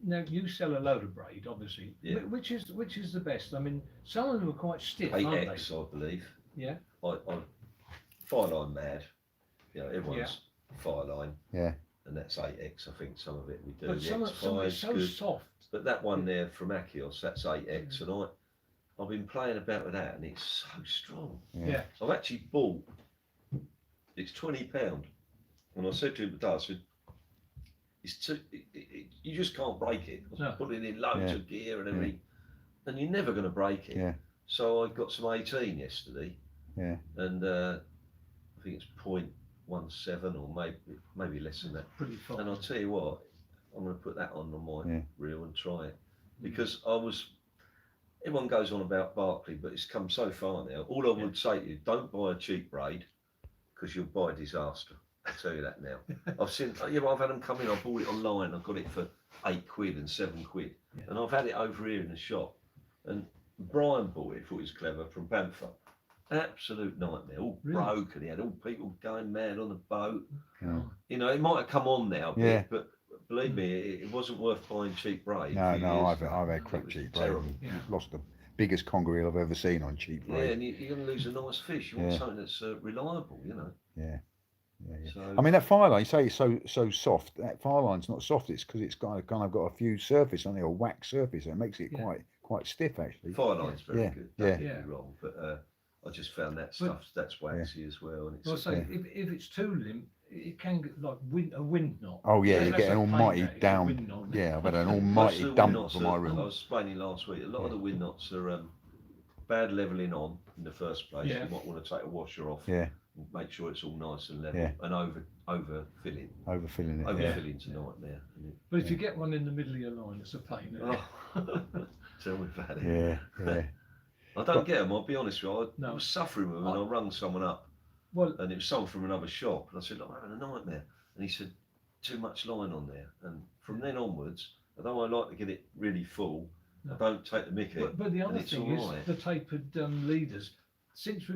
now you sell a load of braid, obviously. Yeah. Which is the best? I mean, some of them are quite stiff, aren't 8X, I believe. they? Yeah. I'm fireline mad. You know, everyone's fireline. Yeah. And that's 8X, I think some of it we do. But The some are X5's so good. soft. But that one there from Akios, that's 8X, and I've been playing about with that, and it's so strong. Yeah. I've actually bought. It's £20, and I said to him today, I said, "It's too. You just can't break it. I was No. putting in loads Yeah. of gear and everything, and you're never going to break it." Yeah. So I got some 18 yesterday, Yeah. and I think it's 0.17 or maybe less than that. Pretty fast. And I'll tell you what, I'm going to put that on my Yeah. reel and try it. Because everyone goes on about Barclay, but it's come so far now. All I would say to you, don't buy a cheap braid, because you'll buy a disaster. I'll tell you that now. I've had them come in, I bought it online, I got it for £8 and £7. Yeah. And I've had it over here in the shop. And Brian bought it, thought it was clever, from Bamford. Absolute nightmare, all Really? broken. He had all people going mad on the boat. Yeah. You know, it might have come on now, Yeah. but believe me, it wasn't worth buying cheap braid. No, a few no, years I've ago. had crap It was cheap braid. terrible. Yeah. Lost the biggest conger reel I've ever seen on cheap Yeah, braid. and you're going to lose a nice fish. You want Yeah. something that's reliable, you know. Yeah. Yeah. So, I mean, that fire line, you say it's so soft. That fire line's not soft. It's because it's kind of got a fused surface on it, or wax surface. So it makes it Yeah. quite stiff, actually. Fireline's very Yeah, good. yeah. Don't get me wrong, but I just found that stuff that's waxy as well. And it's Well, I say, Yeah. if it's too limp, it can get like a wind knot. Oh yeah, That's you get a an pain, almighty that, is a down. wind knot. Yeah, I've had an most almighty of the dump wind knots for my I room. was explaining last week. A lot of the wind knots are bad leveling on in the first place. Yeah. You might want to take a washer off. Yeah, And make sure it's all nice and level. Yeah. And overfilling. overfilling it. Yeah. Overfilling's a nightmare. Isn't it? But if you get one in the middle of your line, it's a pain. Isn't it? Oh, tell me about it. Yeah, yeah. I don't get them, I'll be honest with you. I No. was suffering with them and I rung someone up Well, and it was someone from another shop and I said, "Look, I'm having a nightmare." And he said, "Too much line on there." And from then onwards, although I like to get it really full, No. I don't take the mickey. but the and other it's thing all is right. the tapered leaders. Since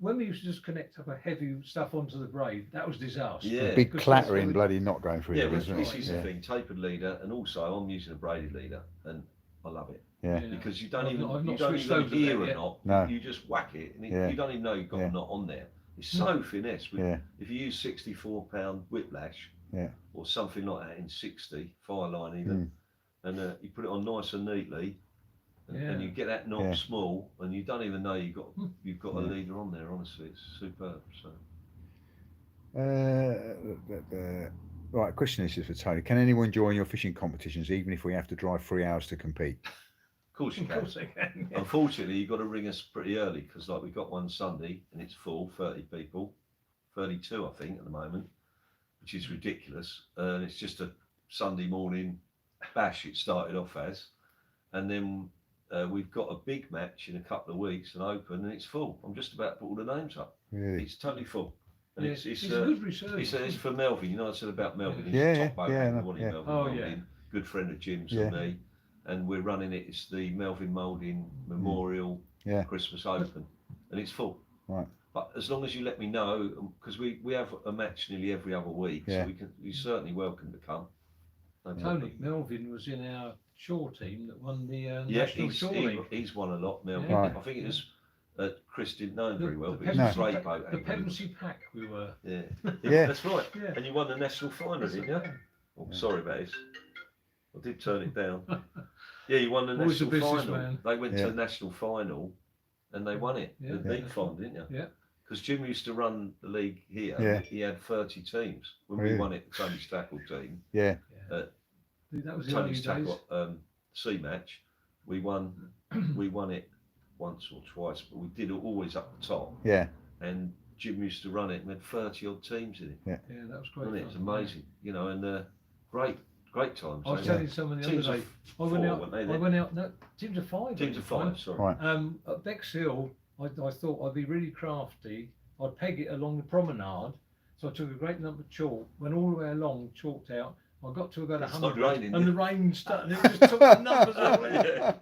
when we used to just connect up a heavy stuff onto the braid, that was disaster. Yeah. Big Because clattering that's bloody not going through Yeah, there, well, isn't this it? is the thing, tapered leader, and also I'm using a braided leader, and I love it. Yeah. Because you don't I've even not you don't switched even over hear there a yet. knot. No. You just whack it, and Yeah. you don't even know you've got Yeah. a knot on there. It's so finesse. Yeah. If you use 64-pound whiplash, Yeah. or something like that in 60 fire line even, and you put it on nice and neatly, and you get that knot small, and you don't even know you've got a leader on there. Honestly, it's superb. So. Right, question is for Tony. Can anyone join your fishing competitions even if we have to drive 3 hours to compete? Of course you can. Of course they can. Yeah. Unfortunately, you've got to ring us pretty early because, like, we got one Sunday and it's full, 30 people, 32 I think at the moment, which is ridiculous. And it's just a Sunday morning bash. It started off as, and then we've got a big match in a couple of weeks, an open, and it's full. I'm just about to put all the names up. Really? It's totally full. And Yeah, it's a good research. it's for Melvin. You know, I said about Melvin. He's Yeah, a top boat yeah, angler, wasn't he, yeah. Melvin? Oh, Moulding, yeah. good friend of Jim's Yeah. and me, and we're running it. It's the Melvin Moulding Memorial Christmas Open, and it's full. Right. But as long as you let me know, because we have a match nearly every other week, so you're certainly welcome to come. No Tony problem. Melvin was in our shore team that won the National Shore League. He's won a lot, Melvin. Right. I think it was. Chris didn't know him very well, but Pevensey he's a great boat The angler. Pevensey Pack we were. Yeah. Yeah. That's right. Yeah. And you won the national final, didn't you? Oh, sorry about this. I did turn it down. Yeah, you won the Always a national final. businessman. They went to the national final and they won it. Yeah. The league final, didn't you? Yeah. Because Jim used to run the league here. Yeah. He had 30 teams. When Really? we won it, Tony's tackle team, Yeah. That was the early Tony's days. tackle sea match, we won it once or twice, but we did it always up the top. Yeah. And Jim used to run it and had 30 odd teams in it. Yeah, that was great. Wasn't it? It was amazing, you know, and great times. I was telling someone the other day. I went out. No, teams of 5. Teams of 5. Sorry. Right. At Bexhill, I thought I'd be really crafty. I'd peg it along the promenade. So I took a great lump of chalk, went all the way along, chalked out. I got to about 100, and the rain started. It just took the numbers away.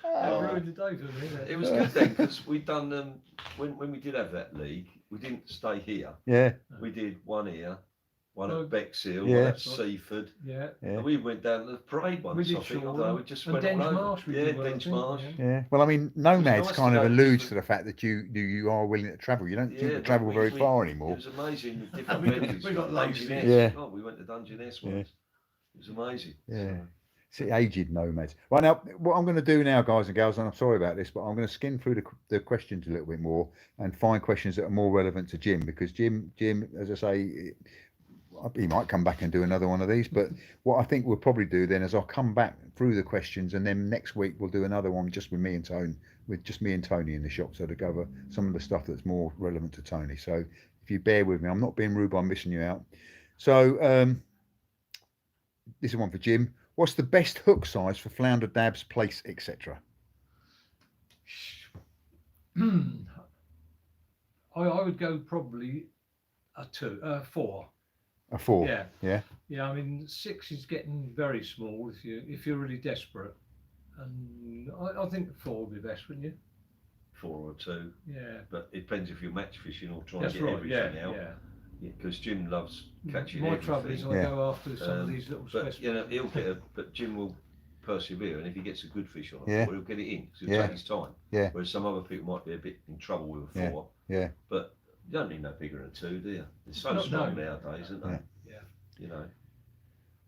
That ruined the day for me. It was good then because we'd done when we did have that league, we didn't stay here. Yeah. We did one here, one at Bexhill, Yeah. one at Seaford. Yeah. And we went down to the parade once. We did I think, Shoreham. although we just And went all Denge over. Marsh we Yeah, did well, I Denge think, Marsh. yeah. Yeah. Well, I mean, Nomads nice kind to of go alludes to to the fact that you are willing to travel. You don't seem to but travel very far anymore. It was amazing. Different We venues. got lazy. Dungeness. Yeah. Oh, we went to Dungeness Yeah. once. It was amazing. Yeah. See, aged nomads. Right now, what I'm going to do now, guys and girls, and I'm sorry about this, but I'm going to skim through the questions a little bit more and find questions that are more relevant to Jim, because Jim, as I say, he might come back and do another one of these. But what I think we'll probably do then is I'll come back through the questions, and then next week we'll do another one just with me and Tony, in the shop, so to cover some of the stuff that's more relevant to Tony. So if you bear with me, I'm not being rude by missing you out. So this is one for Jim. What's the best hook size for flounder, dabs, plaice, etc.? I would go probably a 4. A 4. Yeah. Yeah. Yeah. I mean, 6 is getting very small if you're really desperate, and I think 4 would be best, wouldn't you? 4 or 2. Yeah. But it depends if you're match fishing or trying That's to get right. everything Yeah. out. Yeah. Because Jim loves catching My everything. trouble is I go after some of these little But specimens. you know, but Jim will persevere, and if he gets a good fish on, Yeah. he'll get it in. 'Cause he'll Yeah. take his time. Yeah. Whereas some other people might be a bit in trouble with a 4. Yeah. But you don't need no bigger than 2, do you? It's so No, strong no. nowadays, isn't they? Yeah. You know.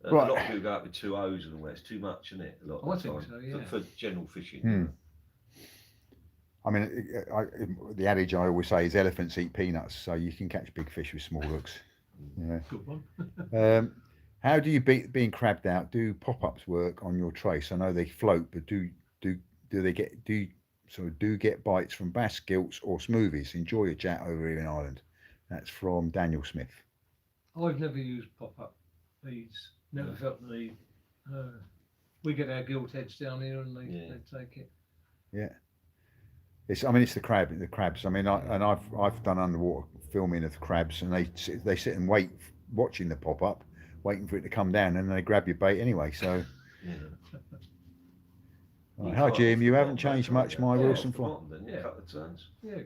Right. A lot of people go up with 2 O's and all that. It's too much, isn't it? A lot of I the think time. so, yeah. For general fishing. Hmm. I mean, the adage I always say is elephants eat peanuts, so you can catch big fish with small hooks. Yeah. Good one. How do you beat being crabbed out? Do pop-ups work on your trace? I know they float, but do they get bites from bass, gilts, or smoothies? Enjoy your chat over here in Ireland. That's from Daniel Smith. I've never used pop-up beads. Never felt the need. We get our gilt heads down here, and they take it. Yeah. It's the crabs. I mean, I've done underwater filming of crabs, and they sit and wait, watching the pop up, waiting for it to come down, and they grab your bait anyway. So, Yeah. hi Jim, you haven't changed much, my Wilson fly. A couple of turns. Yeah.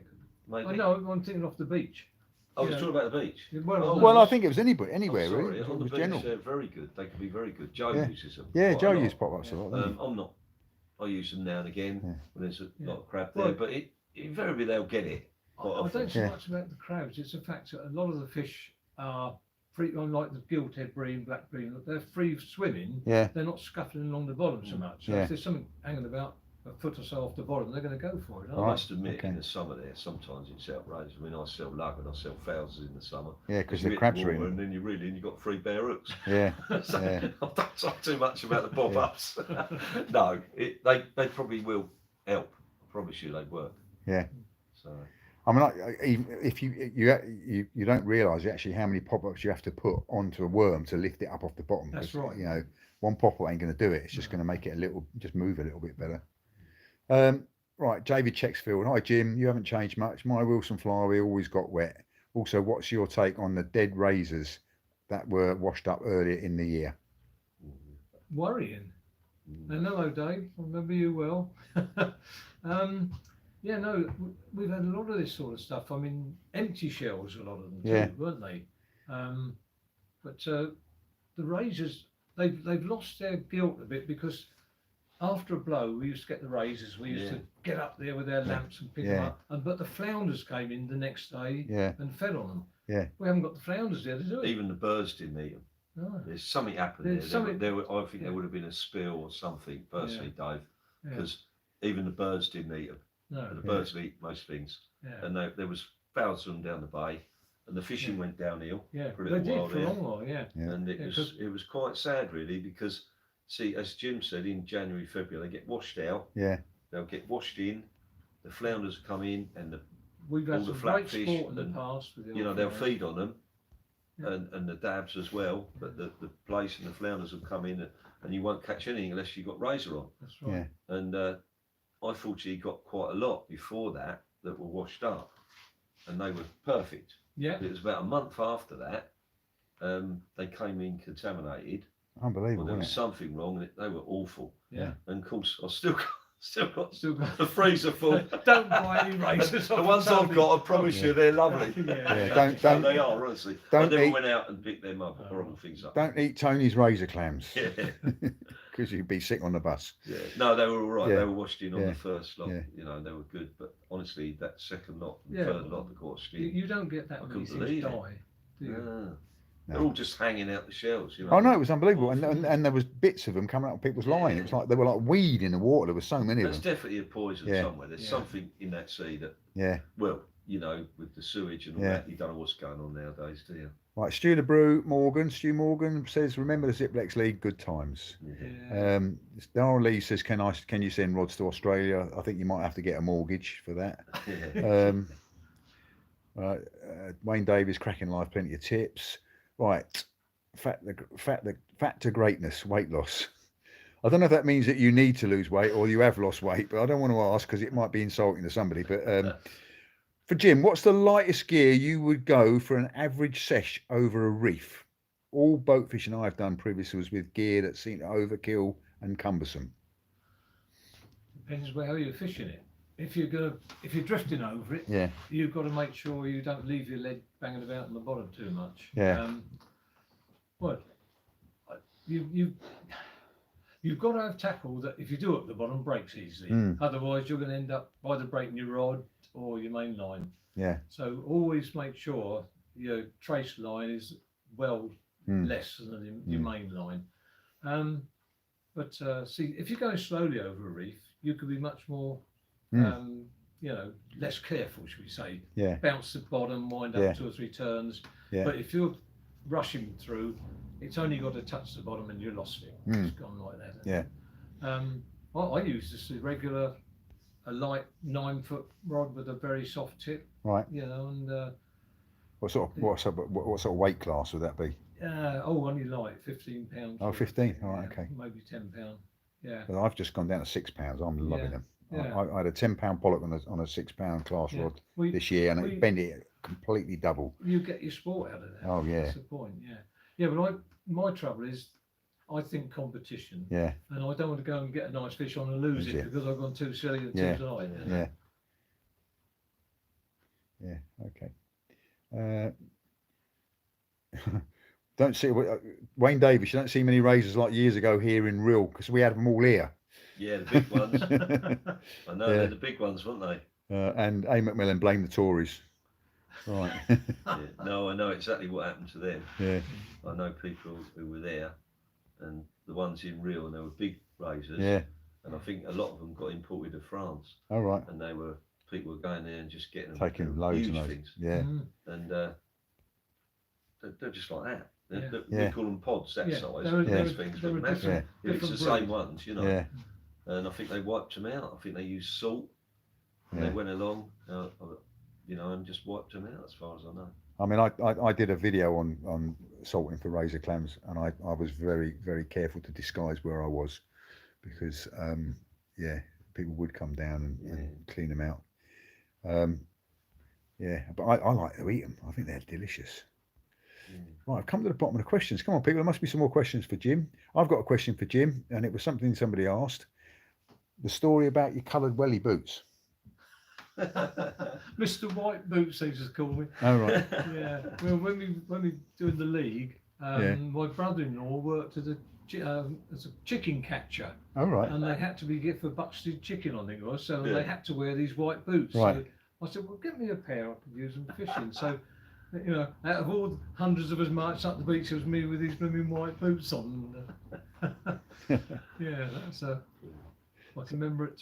maybe. I know, I'm thinking off the beach. I was talking about the beach. Well, I think it was anywhere Sorry, really. on It the was beach, general. they're very good. They can be very good. Joe Yeah. uses them. Yeah, quite Joe a lot. used pop-ups a lot. Didn't he? I'm not. I use them now and again when there's a lot of crab there, Well, but invariably they'll get it. I don't so much about the crabs. It's the fact that a lot of the fish are free, unlike the gilt-head bream, black bream. They're free swimming. Yeah. They're not scuffling along the bottom so much. So if there's something hanging about a foot or so off the bottom, they're going to go for it. I must admit, in the summer there, sometimes it's outrageous. I mean, I sell lug and I sell fowls in the summer. Yeah, because the crabs are in. And then you've got 3 bare hooks. Yeah. So yeah. I don't talk too much about the pop-ups. No, they probably will help. I promise you, they work. Yeah. So. I mean, if you don't realise actually how many pop-ups you have to put onto a worm to lift it up off the bottom. That's right. You know, one pop-up ain't going to do it. It's just going to make it just move a little bit better. Right, David Chexfield. Hi, Jim. You haven't changed much. My Wilson fly always got wet. Also, what's your take on the dead razors that were washed up earlier in the year? Worrying. And hello, Dave. I remember you well. Yeah, no, we've had a lot of this sort of stuff. I mean, empty shells, a lot of them too, weren't they? But the razors, they've lost their gilt a bit, because after a blow, we used to get the razors. We used to get up there with our lamps and pick them up. But the flounders came in the next day and fed on them. Yeah. We haven't got the flounders there to do it. Even the birds didn't eat them. No. There's something happened there. I think there would have been a spill or something, personally, Dave, because even the birds didn't eat them. No. The birds eat most things. And there was thousands of them down the bay, and the fishing went downhill for a little while for a long while, And it was quite sad, really, because, see, as Jim said, in January, February, they get washed out. Yeah. They'll get washed in, the flounders come in, and we've had all the some great flatfish, sport in the past. With the they'll feed on them, and the dabs as well, but the place and the flounders will come in, and you won't catch anything unless you've got razor on. That's right. And I fortunately got quite a lot before that were washed up, and they were perfect. Yeah. It was about a month after that, they came in contaminated. Unbelievable. Well, there was something wrong, and they were awful. Yeah. And of course, I still got the freezer full. Don't buy any razors. The ones I've got, I promise you, they're lovely. Don't they are, honestly. I never went out and picked them up, horrible things up. Don't eat Tony's razor clams. Yeah. Because you'd be sick on the bus. Yeah. No, they were all right. They were washed in on the first lot. Yeah. You know, they were good. But honestly, that second lot and third lot that got washed in. You don't get that many things die, do you? No. They're all just hanging out the shells. You know? Oh no, it was unbelievable, and there was bits of them coming out of people's line. It was like they were like weed in the water. There was so many of them. There's definitely a poison somewhere. There's something in that sea that. Well, you know, with the sewage and all that, you don't know what's going on nowadays, do you? Right, Stu Morgan says, remember the Ziplex League, good times. Yeah. Darryl Lee says, can you send rods to Australia? I think you might have to get a mortgage for that. Wayne Davies, cracking life, plenty of tips. Right, fat to greatness, weight loss. I don't know if that means that you need to lose weight or you have lost weight, but I don't want to ask because it might be insulting to somebody. But for Jim, what's the lightest gear you would go for an average sesh over a reef? All boat fishing I've done previously was with gear that seemed overkill and cumbersome. Depends how you're fishing it. If you're drifting over it, you've got to make sure you don't leave your lead banging about on the bottom too much. You've got to have tackle that if you do it at the bottom breaks easily. Otherwise you're going to end up either breaking your rod or your main line. So always make sure your trace line is well less than your main line. But see, if you're going slowly over a reef, you could be much more less careful, should we say. Bounce the bottom, wind up 2 or 3 turns. But if you're rushing through, it's only got to touch the bottom and you lost it. It's gone like that. I use just a light 9-foot rod with a very soft tip. Right. You know, and what sort of weight class would that be? Only light, 15 pounds. Oh, 15. All right, okay. Maybe 10 pound. Yeah. Well, I've just gone down to 6 pounds. I'm loving them. I had a 10-pound pollock on a 6-pound class rod this year, and it bent it completely double. You get your sport out of that. Oh yeah. That's the point. Yeah, but my trouble is, I think competition. And I don't want to go and get a nice fish on and lose it because I've gone too silly and too light. Yeah. Okay. Don't see Wayne Davis. You don't see many razors like years ago here in Real because we had them all here. Yeah, the big ones. I know they're the big ones, weren't they? And A. McMillan blamed the Tories. Right. Yeah. No, I know exactly what happened to them. Yeah. I know people who were there, and the ones in Real, and they were big razors. Yeah. And I think a lot of them got imported to France. All right. And people were going there and just getting them. Taking loads huge and loads. things. Yeah. And they're just like that. Yeah. We call them pods that size. Those things were were massive. different It's the breeds. same ones, you know. Yeah. And I think they wiped them out. I think they used salt. And they went along, and just wiped them out as far as I know. I mean, I did a video on salting for razor clams, and I was very, very careful to disguise where I was because, people would come down and clean them out. But I like to eat them. I think they're delicious. Right, I've come to the bottom of the questions. Come on, people, there must be some more questions for Jim. I've got a question for Jim, and it was something somebody asked. The story about your coloured welly boots. Mr. White Boots, they just call me. Oh, right. Yeah. Well, when we doing the league, my brother-in-law worked as a chicken catcher. Oh, right. And they had to be for Buxted chicken, I think it was. So they had to wear these white boots. Right. So I said, well, get me a pair. I could use them fishing. So, out of all the hundreds of us marched up the beach, it was me with these blooming white boots on. Yeah, that's I can remember at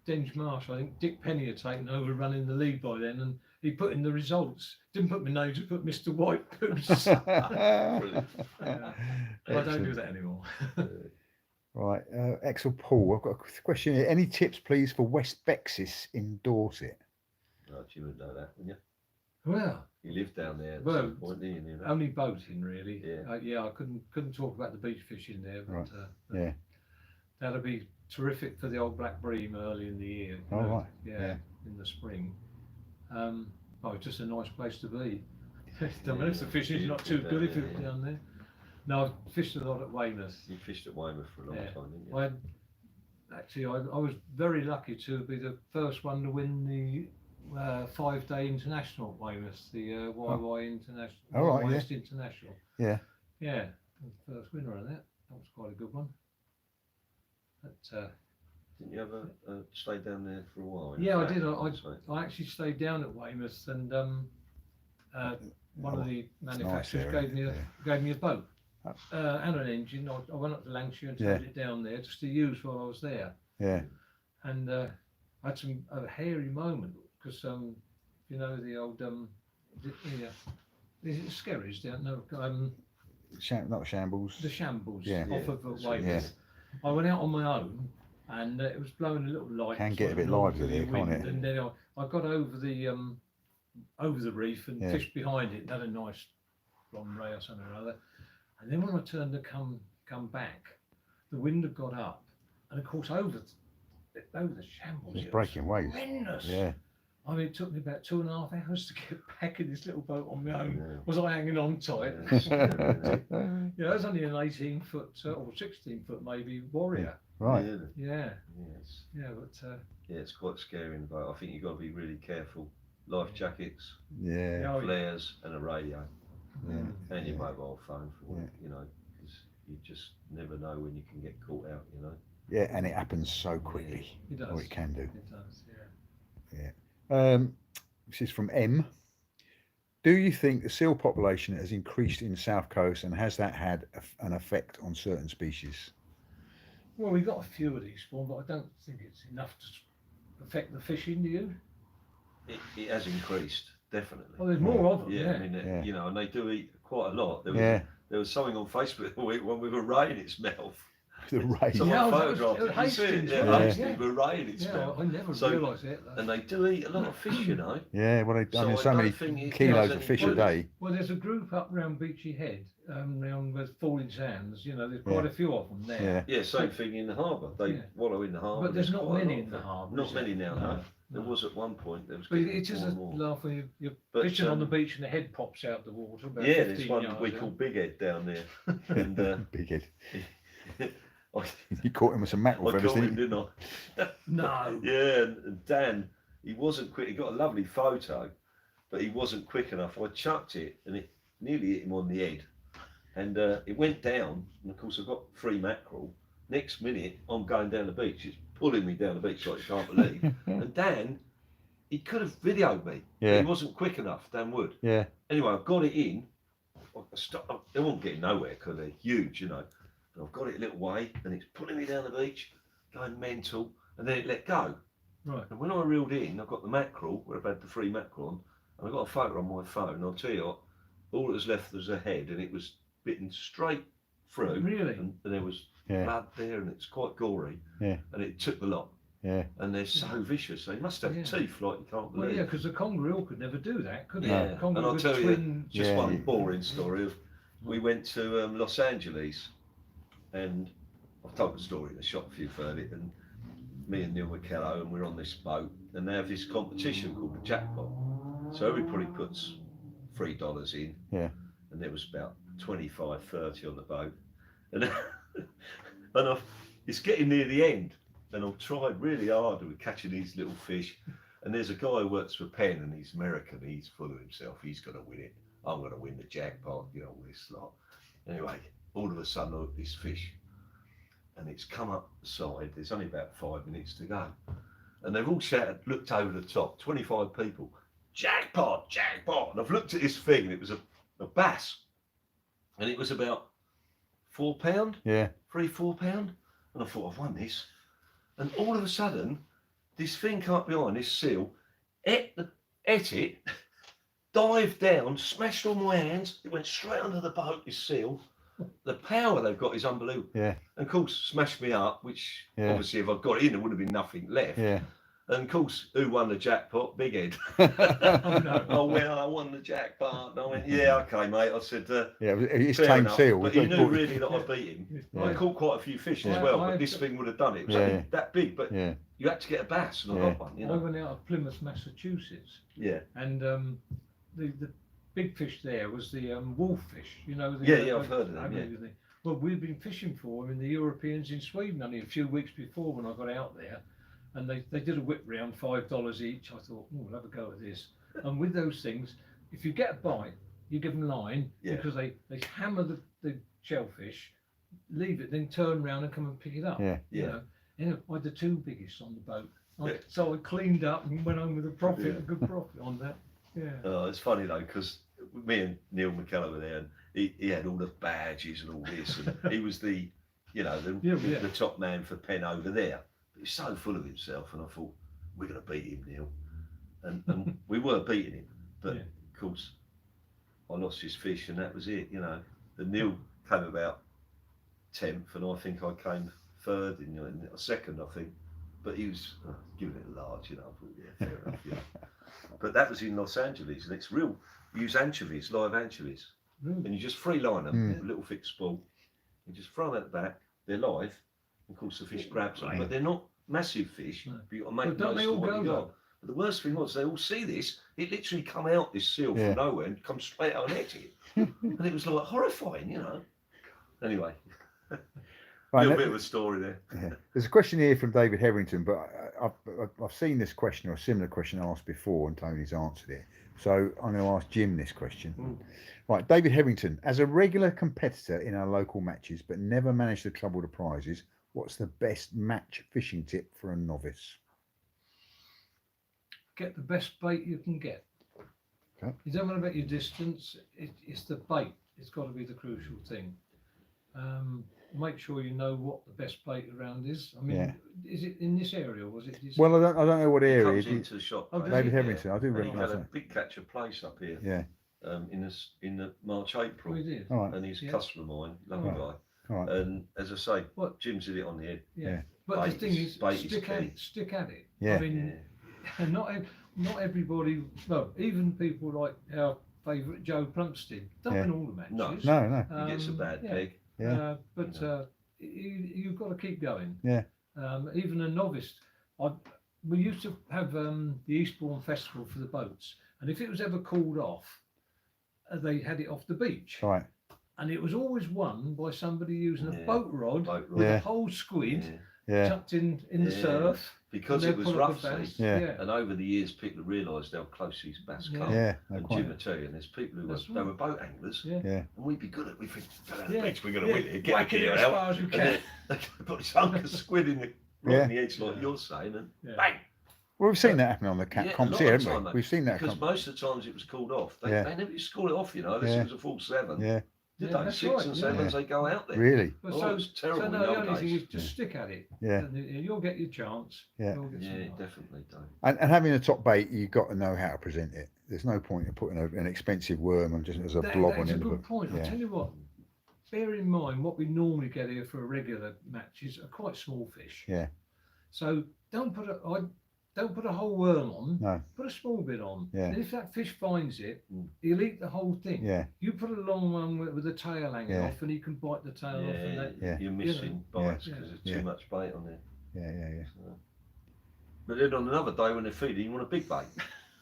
Denge Marsh, I think Dick Penny had taken over running the league by then, and he put in the results. Didn't put my name, just put Mr. White Boots. Brilliant. I don't do that anymore. Right, Axel Paul, I've got a question here. Any tips, please, for West Bexis in Dorset? Oh, you would know that, wouldn't you? Well, You lived down there at Well, some point, didn't you? only boating really. Yeah. I couldn't talk about the beach fishing there, but Right. Yeah. that'd be terrific for the old black bream early in the year. Oh, right. Yeah, in the spring. It's just a nice place to be. The fishing's not too good if you're down there. No, I've fished a lot at Weymouth. You fished at Weymouth for a long time, didn't you? I was very lucky to be the first one to win the 5-day international at Weymouth, the YY International. Oh, right, West International. Yeah. Yeah, I was the first winner of that. That was quite a good one. But, Didn't you ever stay down there for a while? yeah, I did. I actually stayed down at Weymouth, and one of the manufacturers gave me a boat and an engine. I went up to Lancashire and towed it down there just to use while I was there. Yeah. And I had a hairy moment because the old is it Skerries down? No, Not Shambles. the Shambles Yeah. off of Weymouth. Yeah. I went out on my own, and it was blowing a little light. Can get a bit lively there, can't it? And then I got over the reef and fished behind it. Had a nice blonde ray or something or other. And then when I turned to come back, the wind had got up, and of course over the Shambles. It's breaking waves. Horrendous. Yeah. I mean, it took me about 2.5 hours to get back in this little boat on my own. Yeah. Was I hanging on tight? Yeah, it was only an 18-foot or 16-foot maybe Warrior. Right. Yeah. Yes. Yeah, but Yeah, it's quite scary in the boat. I think you've got to be really careful. Life jackets, Yeah. flares, and a radio, Yeah. and your mobile phone for because you just never know when you can get caught out. Yeah, and it happens so quickly. it does. Or it can do. It does. Yeah. This is from M. Do you think the seal population has increased in the South Coast, and has that had an effect on certain species? Well, we've got a few of these spawn, but I don't think it's enough to affect the fishing. Do you? It has increased, definitely. Oh, there's more of them. Yeah, Yeah. I mean, Yeah. and they do eat quite a lot. There was something on Facebook the week when we were raying its mouth. The rain. Someone Yeah, photographed it it. was You see it? Hastings, Yeah, yeah. Hastings were raying its Yeah, mouth. I never So- realised it. And they do eat a lot of fish, Yeah, well, I So mean, I so don't many think it kilos has of fish any- a day. Well, there's a group up round Beachy Head, round with Falling Sands. There's quite a few of them there. Yeah. Yeah, same thing in the harbour. They wallow in the harbour. But there's not quite a many lot in of the them. harbour. Not is many there? now, no. No. There was at one point. There was But getting it is more a and more. laugh when you're But, fishing on the beach and the head pops out the water. About Yeah, 15 there's one yards we out. call Big Head down there. And Big head. I You caught him with some mackerel caught feathers, him, didn't you? didn't I? No. Yeah, and Dan, he wasn't quick. He got a lovely photo, but he wasn't quick enough. I chucked it and it nearly hit him on the head. And it went down, and of course I got 3 mackerel. Next minute, I'm going down the beach. It's pulling me down the beach like you can't believe. And Dan, he could have videoed me. Yeah. But he wasn't quick enough, Dan Wood. Yeah. Anyway, I've got it in. They won't get nowhere because they're huge, you know. But I've got it a little way, and it's pulling me down the beach, going mental, and then it let go. Right. And when I reeled in, I've got the mackerel, where I've had the 3 mackerel on, and I've got a photo on my phone. And I'll tell you what, all that was left was a head, and it was bitten straight through. Really? And there was blood there, and it's quite gory. Yeah. And it took the lot. Yeah. And they're so vicious. They must have teeth like you can't believe. Well, yeah, because the conger could never do that, could it? Yeah. Conger And I'll would tell twin... you just one boring story of we went to Los Angeles, and I've told the story in the shop if you've heard it, and me and Neil McKellar, and we're on this boat, and they have this competition called the jackpot. So everybody puts $3 in, and there was about 25, 30 on the boat, and it's getting near the end, and I've tried really hard with catching these little fish, and there's a guy who works for Penn, and he's American, he's full of himself, he's going to win it, I'm going to win the jackpot, you know, all this lot. Anyway, all of a sudden I hook this fish, and it's come up the side, there's only about 5 minutes to go, and they've all shouted, looked over the top, 25 people, jackpot, jackpot, and I've looked at this thing, and it was a bass, and it was about £4, £3-4, and I thought, I've won this. And all of a sudden, this thing come up behind, this seal, ate it, dived down, smashed all my hands, it went straight under the boat, this seal. The power they've got is unbelievable. Yeah. And of course, smashed me up, which obviously if I'd got in, there would have been nothing left. Yeah. And of course, who won the jackpot? Big Ed. Oh, well, I won the jackpot. And I went, yeah, okay, mate. I said, it's tame seal. But he knew really that I beat him. I caught quite a few fish as well, but this thing would have done it. It was only that big, but you had to get a bass, and I got one. You know? I went out of Plymouth, Massachusetts. Yeah. And the big fish there was the wolffish. You know. I've heard of them. Yeah. Well, we've been fishing for them in the Europeans in Sweden only a few weeks before when I got out there. And they did a whip round, $5 each. I thought, oh, we'll have a go at this. And with those things, if you get a bite, you give them line because they hammer the shellfish, leave it, then turn around and come and pick it up. You know, I had the 2 biggest on the boat. So I cleaned up and went home with a profit, a good profit on that. Yeah. Oh, it's funny though, because me and Neil McKellar were there, and he had all the badges and all this, and he was the top man for Penn over there. He's so full of himself, and I thought, we're going to beat him, Neil. And we were beating him, but of course, I lost his fish, and that was it, you know. And Neil came about 10th, and I think I came 3rd, in a 2nd, I think. But he was giving it a large, you know. I thought, yeah, fair enough, yeah. But that was in Los Angeles, and it's real. You use anchovies, live anchovies, and you just free line them with a little thick spool. You just throw them at the back, they're live. Of course, the fish grabs them, but they're not massive fish. But you've got to make most of what you got. But the worst thing was, they all see this. It literally come out, this seal, from nowhere and come straight out and ate it. And it was like horrifying, you know. Anyway, a little bit of a story there. Yeah. There's a question here from David Harrington, but I've seen this question or a similar question asked before, and Tony's answered it. So I'm going to ask Jim this question. Right, David Harrington, as a regular competitor in our local matches, but never managed to trouble the prizes, what's the best match fishing tip for a novice? Get the best bait you can get. Okay. You don't want to bet your distance. It's the bait. It's got to be the crucial thing. Make sure you know what the best bait around is. I mean, is it in this area or was it? Well, I don't know what area. He comes into the shop. David Harrington, I do recognise that. He had a big catch of place up here. Yeah. In the March, April. Oh, he did. Right. And he's a customer of mine, lovely guy. Right. And as I say, Jim's hit it on the head. Yeah. But bait the thing is, stick at it. Yeah. I mean, not everybody. Well, even people like our favourite Joe Plumstead don't win all the matches. No. He gets a bad peg. Yeah. But you've got to keep going. Yeah. Even a novice. We used to have the Eastbourne Festival for the boats, and if it was ever called off, they had it off the beach. Right. And it was always won by somebody using a boat rod with a whole squid tucked in the surf. because and it they'll was pull up rough the bass. sea. Yeah. And over the years, people have realised how close these bass come. Yeah, And quite. Jim will tell you, and there's people who That's they right. were boat anglers, Yeah. Yeah. and we'd be good at, we think, go down the Yeah. beach, we're going to Yeah. win it, get Whack it gear as out. far as we And can. then they put this hunk of squid in the, right in the edge, like Yeah. you're saying, and Yeah. bang. Well, we've seen that happen on the Yeah, a comps lot here, of haven't time, we? mate, We've seen that. because most of the times it was called off. They, Yeah. they never used to call it off, you know, unless Yeah. it was a full 7. Yeah. Did Yeah, they? that's 6 right, and yeah. 7s, they go out there. Really? But Oh, it was terrible so in no, the the old only thing days. is just stick at it. Yeah. And you'll get your chance. Yeah. You'll get Yeah, some luck. definitely, Dave. And having a top bait, you've got to know how to present it. There's no point in putting an expensive worm and just as a blob on That's a it. good point. Yeah. I'll tell you what, bear in mind what we normally get here for a regular matches are quite small fish. Yeah. So don't put a whole worm on, No. put a small bit on. Yeah. And if that fish finds it, Mm. he'll eat the whole thing. Yeah. You put a long one with the tail hanging Yeah. off and he can bite the tail off and Yeah, that. Yeah. you're missing You know. bites Yeah. because there's Yeah. too much bait on there. Yeah. So. But then on another day when they're feeding, you want a big bait.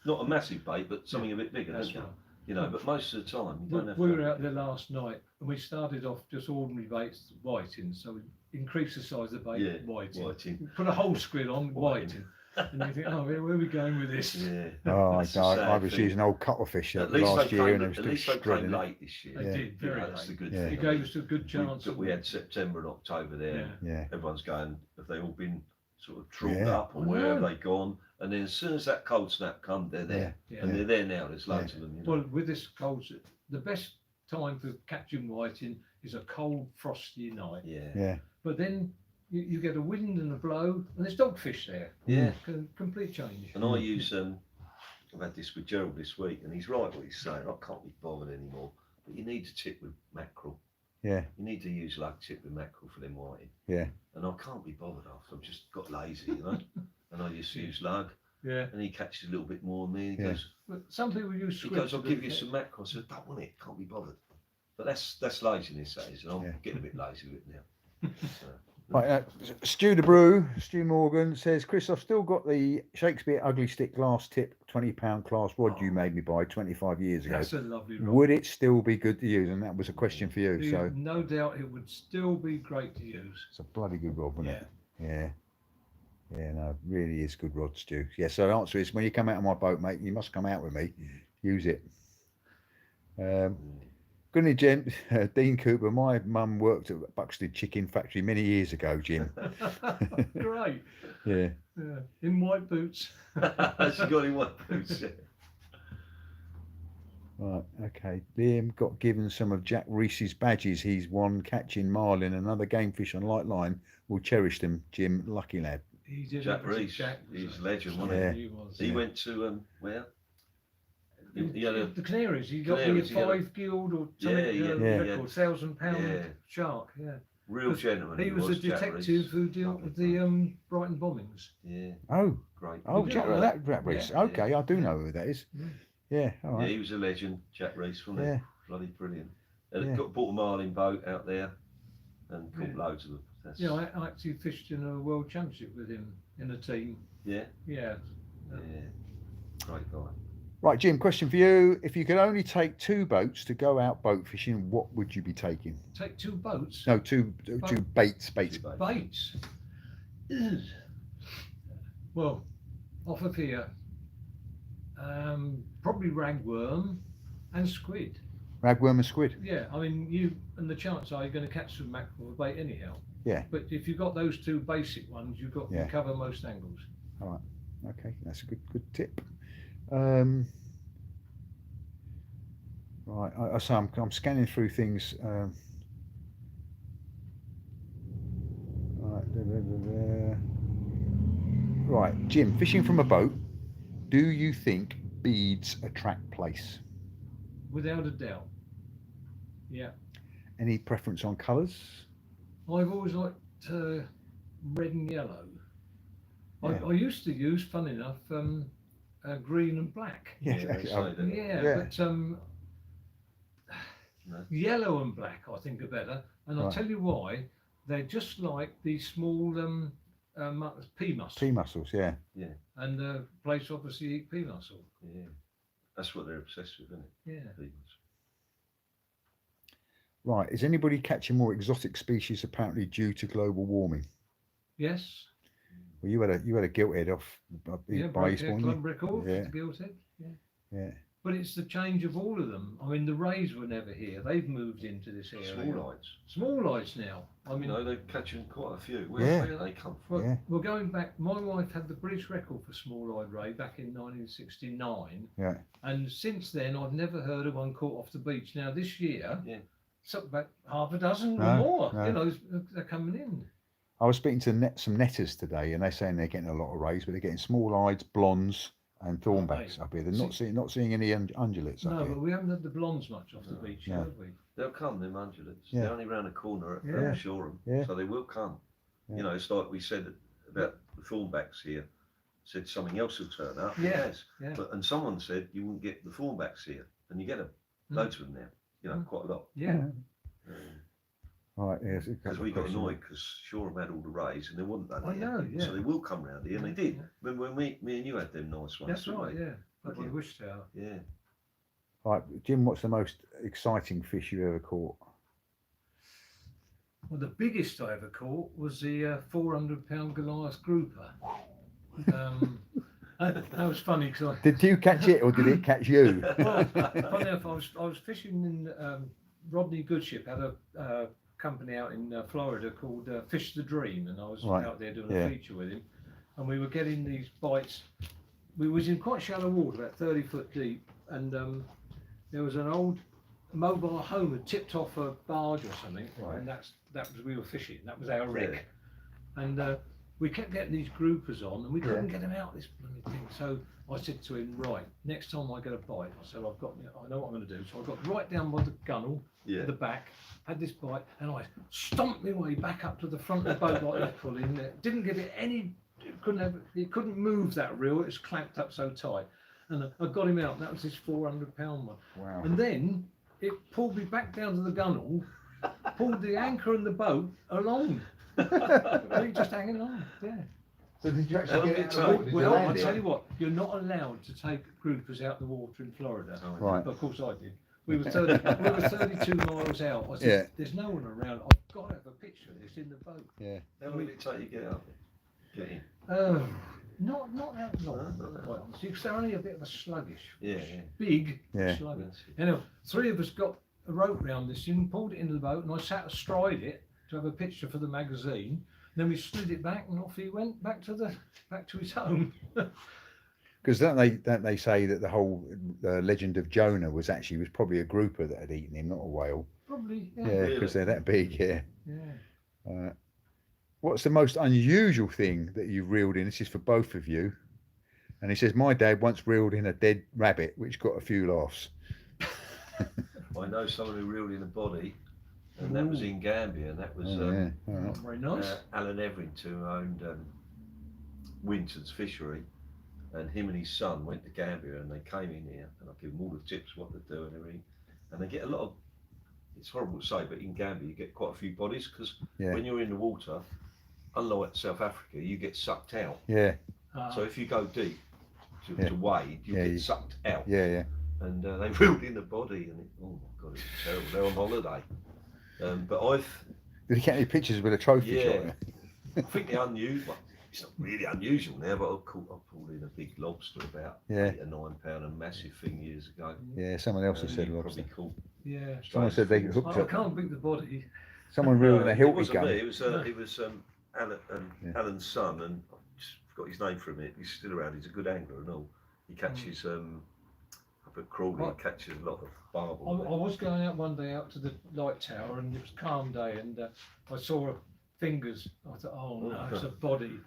Not a massive bait, but something a bit bigger, That's don't you? right. You know, but most of the time, you don't have We to. were out there last night and we started off just ordinary baits, whiting. So we increased the size of the bait, Yeah, whiting. whiting. Put a whole squid on, Whiting. whiting. And you think, oh, where are we going with this? Yeah. Oh, That's the I sad was thing. using old cuttlefish At least last they year came, and it at was still least they came shredding it. late this year. They Yeah. did, very That's the late. good Yeah. thing. It gave us a good chance. We had September and October there. Yeah. Yeah. Everyone's going, have they all been sort of trawled Yeah. up or I where have know. they gone? And then as soon as that cold snap come, they're there. Yeah. And they're there now, there's loads of them. You know? Well, with this cold, the best time for catching whiting is a cold, frosty night. Yeah. Yeah. But then you get a wind and a blow, and there's dogfish there. Yeah. Complete change. And I use, I've had this with Gerald this week, and he's right what he's saying. I can't be bothered anymore. But you need to tip with mackerel. Yeah. You need to use lug tip with mackerel for them whiting. Yeah. And I can't be bothered after. I've just got lazy, you know. And I just use lug, Yeah. and he catches a little bit more than me. And he Yeah. goes, But some people use he squid. goes, I'll give you some mackerel. I said, I don't want it. Can't be bothered. But that's laziness, that is. And I'm Yeah. getting a bit lazy with it now. So, Right, Stu the Brew, Stu Morgan says, Chris, I've still got the Shakespeare Ugly Stick glass tip £20 class rod you made me buy 25 years ago. That's a lovely rod. Would it still be good to use? And that was a question for you. So No doubt it would still be great to use. it's a bloody good rod, wasn't Yeah. it? Yeah. Yeah, no, it really is good rod, Stu. Yeah, so the answer is when you come out of my boat, mate, you must come out with me. Use it. Good evening, Jim. Dean Cooper. My mum worked at Buxted Chicken Factory many years ago, Jim. Great. Yeah. Yeah. In white boots. she got in one boots. Yeah. Right, okay. Liam got given some of Jack Reese's badges he's won catching marlin and other game fish on light line. Will cherish them, Jim. Lucky lad. He did Jack it. Reese, Jack he's a legend, wasn't Yeah. He was. he? He Yeah. went to where? He had a, The Canaries. He got Canaries, the he had a- 5 guild or Yeah, something, yeah, yeah. record, £1,000 Yeah. shark. Yeah. real 'Cause gentleman. He was a Jack detective Reese. who dealt with the Brighton bombings. Yeah, Oh, great. oh, You Jack, know that Reese. Yeah, Okay, I do know who that is. Yeah. Yeah, all Yeah, right. he was a legend, Jack Reese, wasn't Yeah. he? Bloody brilliant. And Yeah. bought a marlin boat out there and caught Yeah. loads of them. That's, Yeah, I actually fished in a world championship with him in a team. yeah, Yeah. yeah. Great guy. Right, Jim, question for you. If you could only take 2 boats to go out boat fishing, what would you be taking? Take 2 boats. No, two baits. Two boats. Baits. Ugh. Well, off of here, probably ragworm and squid. Ragworm and squid. Yeah, I mean, you and the chance are you're going to catch some mackerel or bait anyhow. Yeah. But if you've got those 2 basic ones, you've got Yeah. to cover most angles. Okay, that's a good tip. Right, so I'm scanning through things. Right, right, Jim, fishing from a boat. Do you think beads attract place? Without a doubt. Yeah. Any preference on colours? I've always liked red and yellow. Yeah. I used to use, fun enough, green and black. Yeah, Yeah, they I- say that. Yeah, Yeah. but No. yellow and black I think are better, and I'll Right. tell you why. They're just like the small pea mussel, pea mussels, yeah. and place obviously eat pea mussel. Yeah, that's what they're obsessed with, isn't it? Yeah. People. Right, is anybody catching more exotic species apparently due to global warming? Yes. Well, you had a gilt head off by Eastbourne. Club record, Yeah. Gilted. Yeah. Yeah. But it's the change of all of them. I mean, the Rays were never here. They've moved into this area. Small lights. Small lights now. I mean, they're catching quite a few. Where do they come from? Well, we're going back. My wife had the British record for small-eyed ray back in 1969. Yeah. And since then, I've never heard of one caught off the beach. Now this year, something about half a dozen or more. No. You know, they're coming in. I was speaking to some netters today, and they're saying they're getting a lot of rays, but they're getting small-eyed, blondes, and thornbacks up here. They're not seeing any ungulates up here. No, but we haven't had the blondes much off the beach, have we? They'll come, them ungulates. Yeah. They're only round the corner at Shoreham, so they will come. Yeah. You know, it's like we said about the thornbacks here. Said something else will turn up. Yes. And someone said you wouldn't get the thornbacks here, and you get them. Loads of them now. You know, quite a lot. Yeah. All right, yes. Because we got annoyed because Shoreham had all the rays and there wasn't none I here. know, yeah. So they will come round here, and they did. Remember when me and you had them nice ones? That's right, we? yeah. Up on the Wish Tower. Yeah. All right, Jim, what's the most exciting fish you ever caught? Well, the biggest I ever caught was the 400-pound Goliath grouper. That was funny because Did you catch it or did it catch you? Well, funny enough, I was fishing in Rodney Goodship had a company out in Florida called Fish the Dream, and I was out there doing a feature with him, and we were getting these bites. We was in quite shallow water, about 30 foot deep, and there was an old mobile home had tipped off a barge or something, and that was we were fishing. That was our rig, and we kept getting these groupers on, and we couldn't get them out this bloody thing. So I said to him, right, next time I get a bite, I said I know what I'm going to do. So I got right down by the gunnel, at the back, had this bite, and I stomped my way back up to the front of the boat like that, pulling. Didn't give it any. It couldn't move that reel. It was clamped up so tight, and I got him out. That was his 400-pound one. Wow. And then it pulled me back down to the gunnel, pulled the anchor and the boat along. And he just hanging on. Yeah. So did you actually get it? Well, I tell you what, you're not allowed to take groupers out the water in Florida. Right. But of course I did. We were 32 miles out. I said, there's no one around. I've got to have a picture of this in the boat. Yeah. How long did it take you to get out? Get in? Not that long, quite honestly, because they're only a bit of a sluggish. Yeah. Big, Yeah. sluggish. Anyway, three of us got a rope round this thing, pulled it into the boat, and I sat astride it to have a picture for the magazine. Then we slid it back, and off he went back to his home. Because don't they say that the whole legend of Jonah was probably a grouper that had eaten him, not a whale. Probably, yeah. Yeah, because they're that big. Yeah. Yeah. What's the most unusual thing that you've reeled in? This is for both of you. And he says, my dad once reeled in a dead rabbit, which got a few laughs. I know someone who reeled in a body, and that was in Gambia, and that was Not very nice. Alan Everington, who owned Winton's fishery, and him and his son went to Gambia, and they came in here, and I give them all the tips what to do and everything, and they get a lot of. It's horrible to say, but in Gambia you get quite a few bodies because when you're in the water, unlike South Africa, you get sucked out. Yeah. So if you go deep to wade, you get sucked out. Yeah. And they reeled in the body, and oh my God, it's terrible. They're on holiday. But Did he get any pictures with a trophy shot? I think the unusual. It's not really unusual now, but I pulled in a big lobster about 8 or 9 pound, a massive thing years ago. Yeah, someone else has said lobster. Probably caught. Yeah. Someone said they hooked I up. can't beat the body. Someone reeled in a It Hilti wasn't gun. me. It was Alan's son, and I just forgot his name for a minute. He's still around. He's a good angler and all. He catches up at Crawley. He catches a lot of barbel. I was going out one day out to the light tower, and it was a calm day, and I saw fingers. I thought, oh no, it's a body.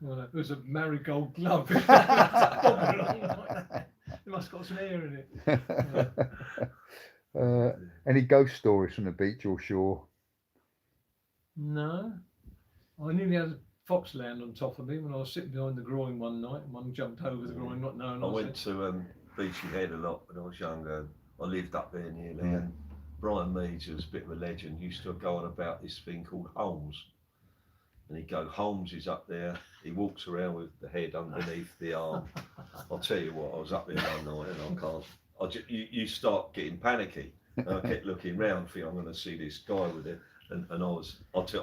Well, it was a marigold glove. It must have got some air in it. Any ghost stories from the beach or shore? No. I nearly had a fox land on top of me when I was sitting behind the groin one night, and one jumped over the groin, not knowing I went to Beachy Head a lot when I was younger. I lived up there nearly, and Brian Meads, who was a bit of a legend, used to go on about this thing called Holmes. And he'd go, Holmes is up there, he walks around with the head underneath the arm. I'll tell you what, I was up there one night and you start getting panicky. And I kept looking round, thinking I'm going to see this guy with it. And I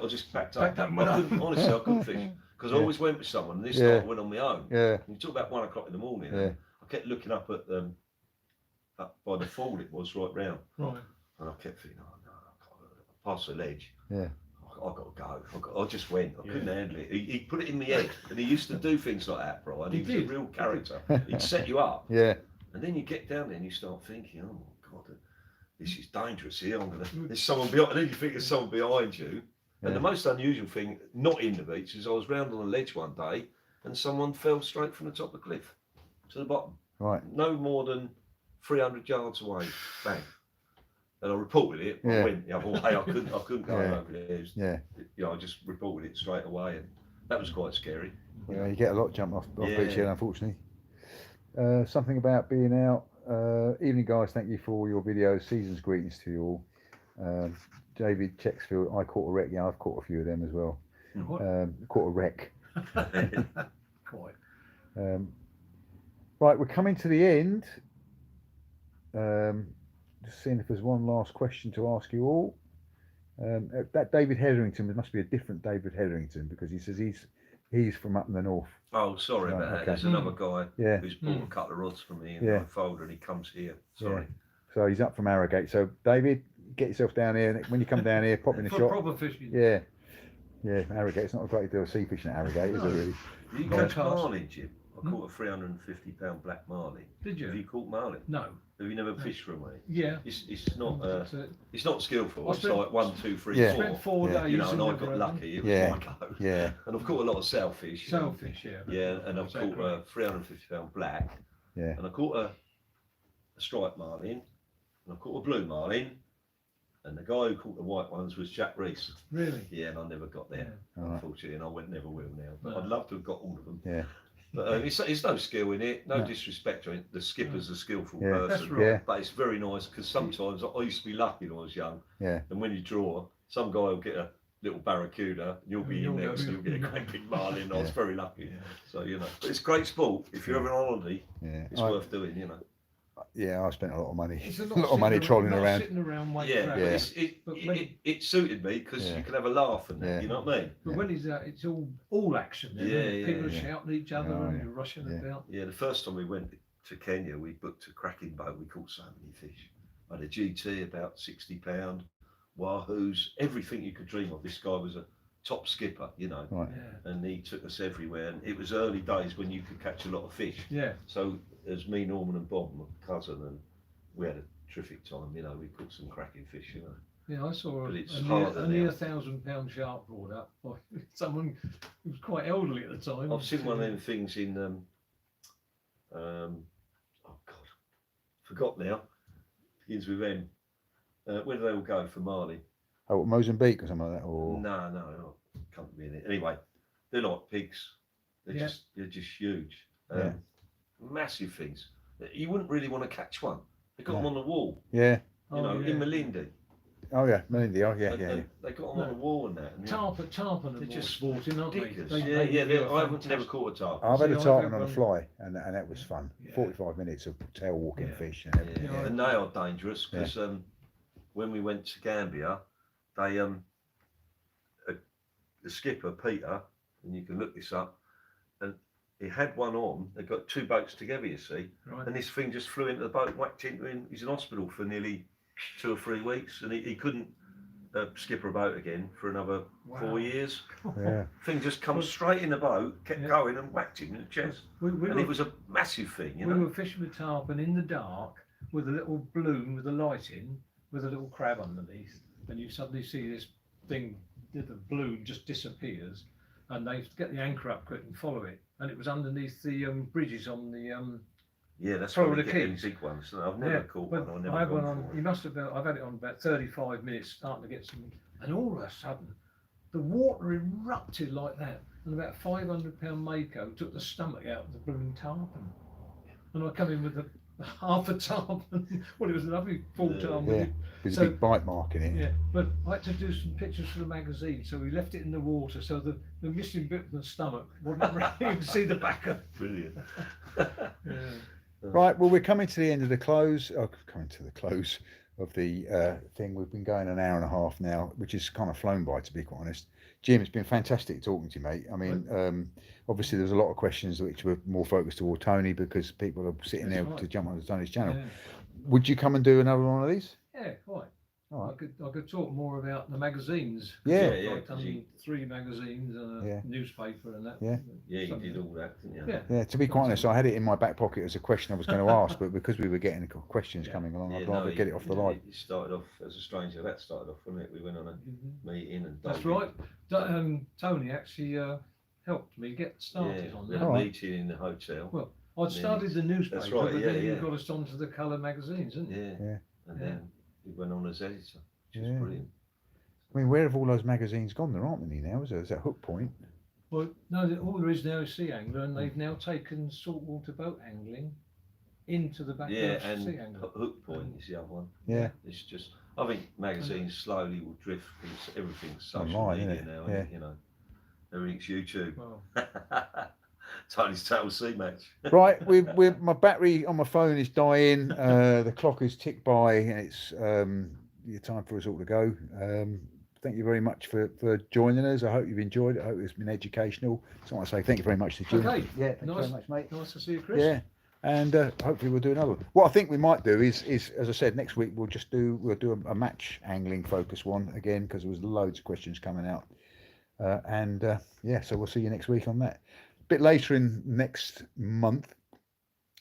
just backed up. Honestly, I couldn't fish. because I always went with someone, and this Yeah. night I went on my own. Yeah. And you talk about 1 o'clock in the morning. Yeah. And I kept looking up at up by the fall. It was right round. Right. And I kept thinking, oh no, I passed the ledge. Yeah. I've got to go. I just went. I couldn't handle it. He put it in my head, and he used to do things like that, Brian. He was a real character. He'd set you up. Yeah. And then you get down there and you start thinking, oh my God, this is dangerous here. There's someone behind. And then you think there's someone behind you. Yeah. And the most unusual thing, not in the beach, is I was round on a ledge one day, and someone fell straight from the top of the cliff to the bottom. Right. No more than 300 yards away. Bang. And I reported it. Yeah. I went the other way. I couldn't go Yeah. over there. Yeah. You know, I just reported it straight away, and that was quite scary. Yeah, you get a lot jumped off Yeah. beach here, unfortunately. Something about being out. Evening, guys. Thank you for all your videos. Season's greetings to you all. David Checksfield. I caught a wreck. Yeah, I've caught a few of them as well. What? Caught a wreck. Quite. Right, we're coming to the end. Just seeing if there's one last question to ask you all. That David Hetherington, there must be a different David Hetherington, because he says he's from up in the north. Oh, sorry Right, about that. okay. There's another guy Yeah. who's bought a couple of rods from me in Yeah. my folder, and he comes here. Sorry. So he's up from Arrogate. So David, get yourself down here. When you come down here, pop in the For shop. proper fishing. Yeah. Yeah, Arrogate. It's not a great deal of sea fishing at Arrogate, is it really? You catch marlin, Jim? I caught a 350-pound black marlin. Did you? Have you caught marlin? No. Have you never fished from me? Yeah. It's not That's it. it's not skillful. I It's spent- like 1, 2, 3, Yeah. 4. Spent 4 Yeah. days. You know, and in I the got river. lucky. It was Yeah. my go. Yeah. And I've caught a lot of sailfish. Sailfish, yeah. Yeah, and I've caught a 350-pound black. Yeah. And I caught a striped marlin, and I caught a blue marlin, and the guy who caught the white ones was Jack Reese. Really? Yeah, and I never got there, Alright. unfortunately, and I never will now. But No. I'd love to have got all of them. Yeah. But it's no skill in it, no No. disrespect to it. The skipper's a skillful Yeah. person. That's right. Yeah. But it's very nice, because sometimes I used to be lucky when I was young, Yeah. and when you draw, some guy will get a little barracuda, and you'll be You'll in next, go- you'll get a great big marlin. I was Yeah. very lucky. Yeah. So, you know, but it's great sport. If you're ever on holiday, Yeah. it's worth doing, you know. Yeah, I spent a lot of money. It's A lot of money trolling around. Sitting around waiting Yeah, for but Yeah. it suited me, because Yeah. you can have a laugh and that, Yeah. you know what I mean? But Yeah. when he's out, it's all action. Isn't Yeah, it? yeah, People are yeah. shouting at each other Oh, and yeah. you're rushing Yeah. about. Yeah, the first time we went to Kenya, we booked a cracking boat. We caught so many fish. I had a GT, about 60-pound, wahoos, everything you could dream of. This guy was a top skipper, you know, Right. Yeah. and he took us everywhere. And it was early days when you could catch a lot of fish. Yeah. So there's me, Norman, and Bob, my cousin, and we had a terrific time. You know, we caught some cracking fish. You know. Yeah, I saw But it's a harder near now. 1,000-pound shark brought up by someone who was quite elderly at the time. I've seen one of them things in oh God, forgot now. Begins with M. Where do they all go for Marley? Oh, Mozambique or something like that, or No, can't be in it. Anyway, they're like pigs. They're Yeah. just huge. Yeah. Massive things. You wouldn't really want to catch one. They got No. them on the wall, yeah. you know, yeah. in Malindi. Oh yeah, Melindy. Oh yeah, And- yeah. and They got them on the wall and that. And Tarpon are They're more just sporting, aren't they? ridiculous. They Yeah. do a I haven't never fantastic- caught a tarpon. I've had a See, I've tarpon had on a one- fly, and that was fun. Yeah. 45 minutes of tail walking Yeah. fish and everything. Yeah, and they are dangerous, because when we went to Gambia, they the skipper Peter, and you can look this up, and he had one on. They got 2 boats together, you see, Right. and this thing just flew into the boat, whacked into him. He's in hospital for nearly 2 or 3 weeks, and he couldn't skipper a boat again for another 4 Wow. years. Yeah. Thing just comes straight in the boat, kept Yeah. going, and whacked him in the chest. We And were, it was a massive thing, you we know. were fishing with tarpon in the dark with a little balloon with a light in, with a little crab underneath, and you suddenly see this thing, the balloon just disappears, and they get the anchor up quick and follow it, and it was underneath the bridges on the Yeah, that's Follow why we the get them keys. big ones. I've never caught but one. I've never I had one gone for on. one. You must have. I've had it on about 35 minutes, starting to get some, and all of a sudden, the water erupted like that, and about 500-pound mako took the stomach out of the blooming tarpon, and I come in with half a tarpon. Well, it was a lovely full Yeah. tarpon. Yeah. There's So- a big bite mark in it. Yeah, but I had to do some pictures for the magazine, so we left it in the water, so the missing bit from the stomach wasn't really, you can see the back of. Brilliant. Yeah. Right, well, we're coming to the end of the close. Oh, coming to the close. thing. We've been going an hour and a half now, which is kind of flown by, to be quite honest. Jim, it's been fantastic talking to you, mate. I mean, obviously there's a lot of questions which were more focused toward Tony because people are sitting there to jump onto Tony's channel. Yeah. Would you come and do another one of these? Yeah, quite. All right. I could talk more about the magazines. Yeah. I've done 3 magazines and a newspaper and that. Yeah. Yeah, you did all that, didn't you? Yeah. To be quite honest, I had it in my back pocket as a question I was going to ask, but because we were getting questions coming along, I'd rather get it off the line. You started off as a stranger. That started off, wasn't it? We went on a meeting and. That's right. Tony actually helped me get started on that. We had a meeting in the hotel. Well, I'd started the newspaper, that's right, but then you got us onto the colour magazines, didn't you? Yeah. And then we went on as editor, which was brilliant. I mean, where have all those magazines gone? There aren't many now, is there? Is that Hook Point? Well, no, all there is now is Sea Angler, and they've now taken saltwater boat angling into the back of Sea Angler. Hook Point is the other one. Yeah. It's just, I think magazines slowly will drift because everything's social media now, and you know, everything's YouTube. Well. Tony's Total Sea Match. Right, my battery on my phone is dying. The clock is ticked by, and it's time for us all to go. Thank you very much for joining us. I hope you've enjoyed it. I hope it's been educational. So I want to say thank you very much to Jim. Okay. Yeah, thank you very much, mate. Nice to see you, Chris. Yeah, and hopefully we'll do another one. What I think we might do is as I said, next week we'll do a match angling focus one again because there was loads of questions coming out. So we'll see you next week on that. A bit later in next month,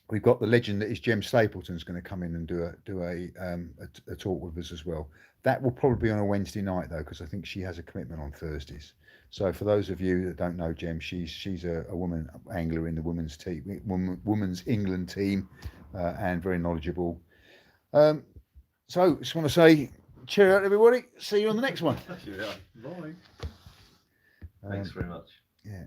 we've got the legend that is Jem Stapleton's going to come in and do a talk with us as well. That will probably be on a Wednesday night though, because I think she has a commitment on Thursdays. So for those of you that don't know Jem, she's a woman angler in the women's team, women's England team, and very knowledgeable. So just want to say cheerio out everybody. See you on the next one. Bye. Thanks very much. Yeah.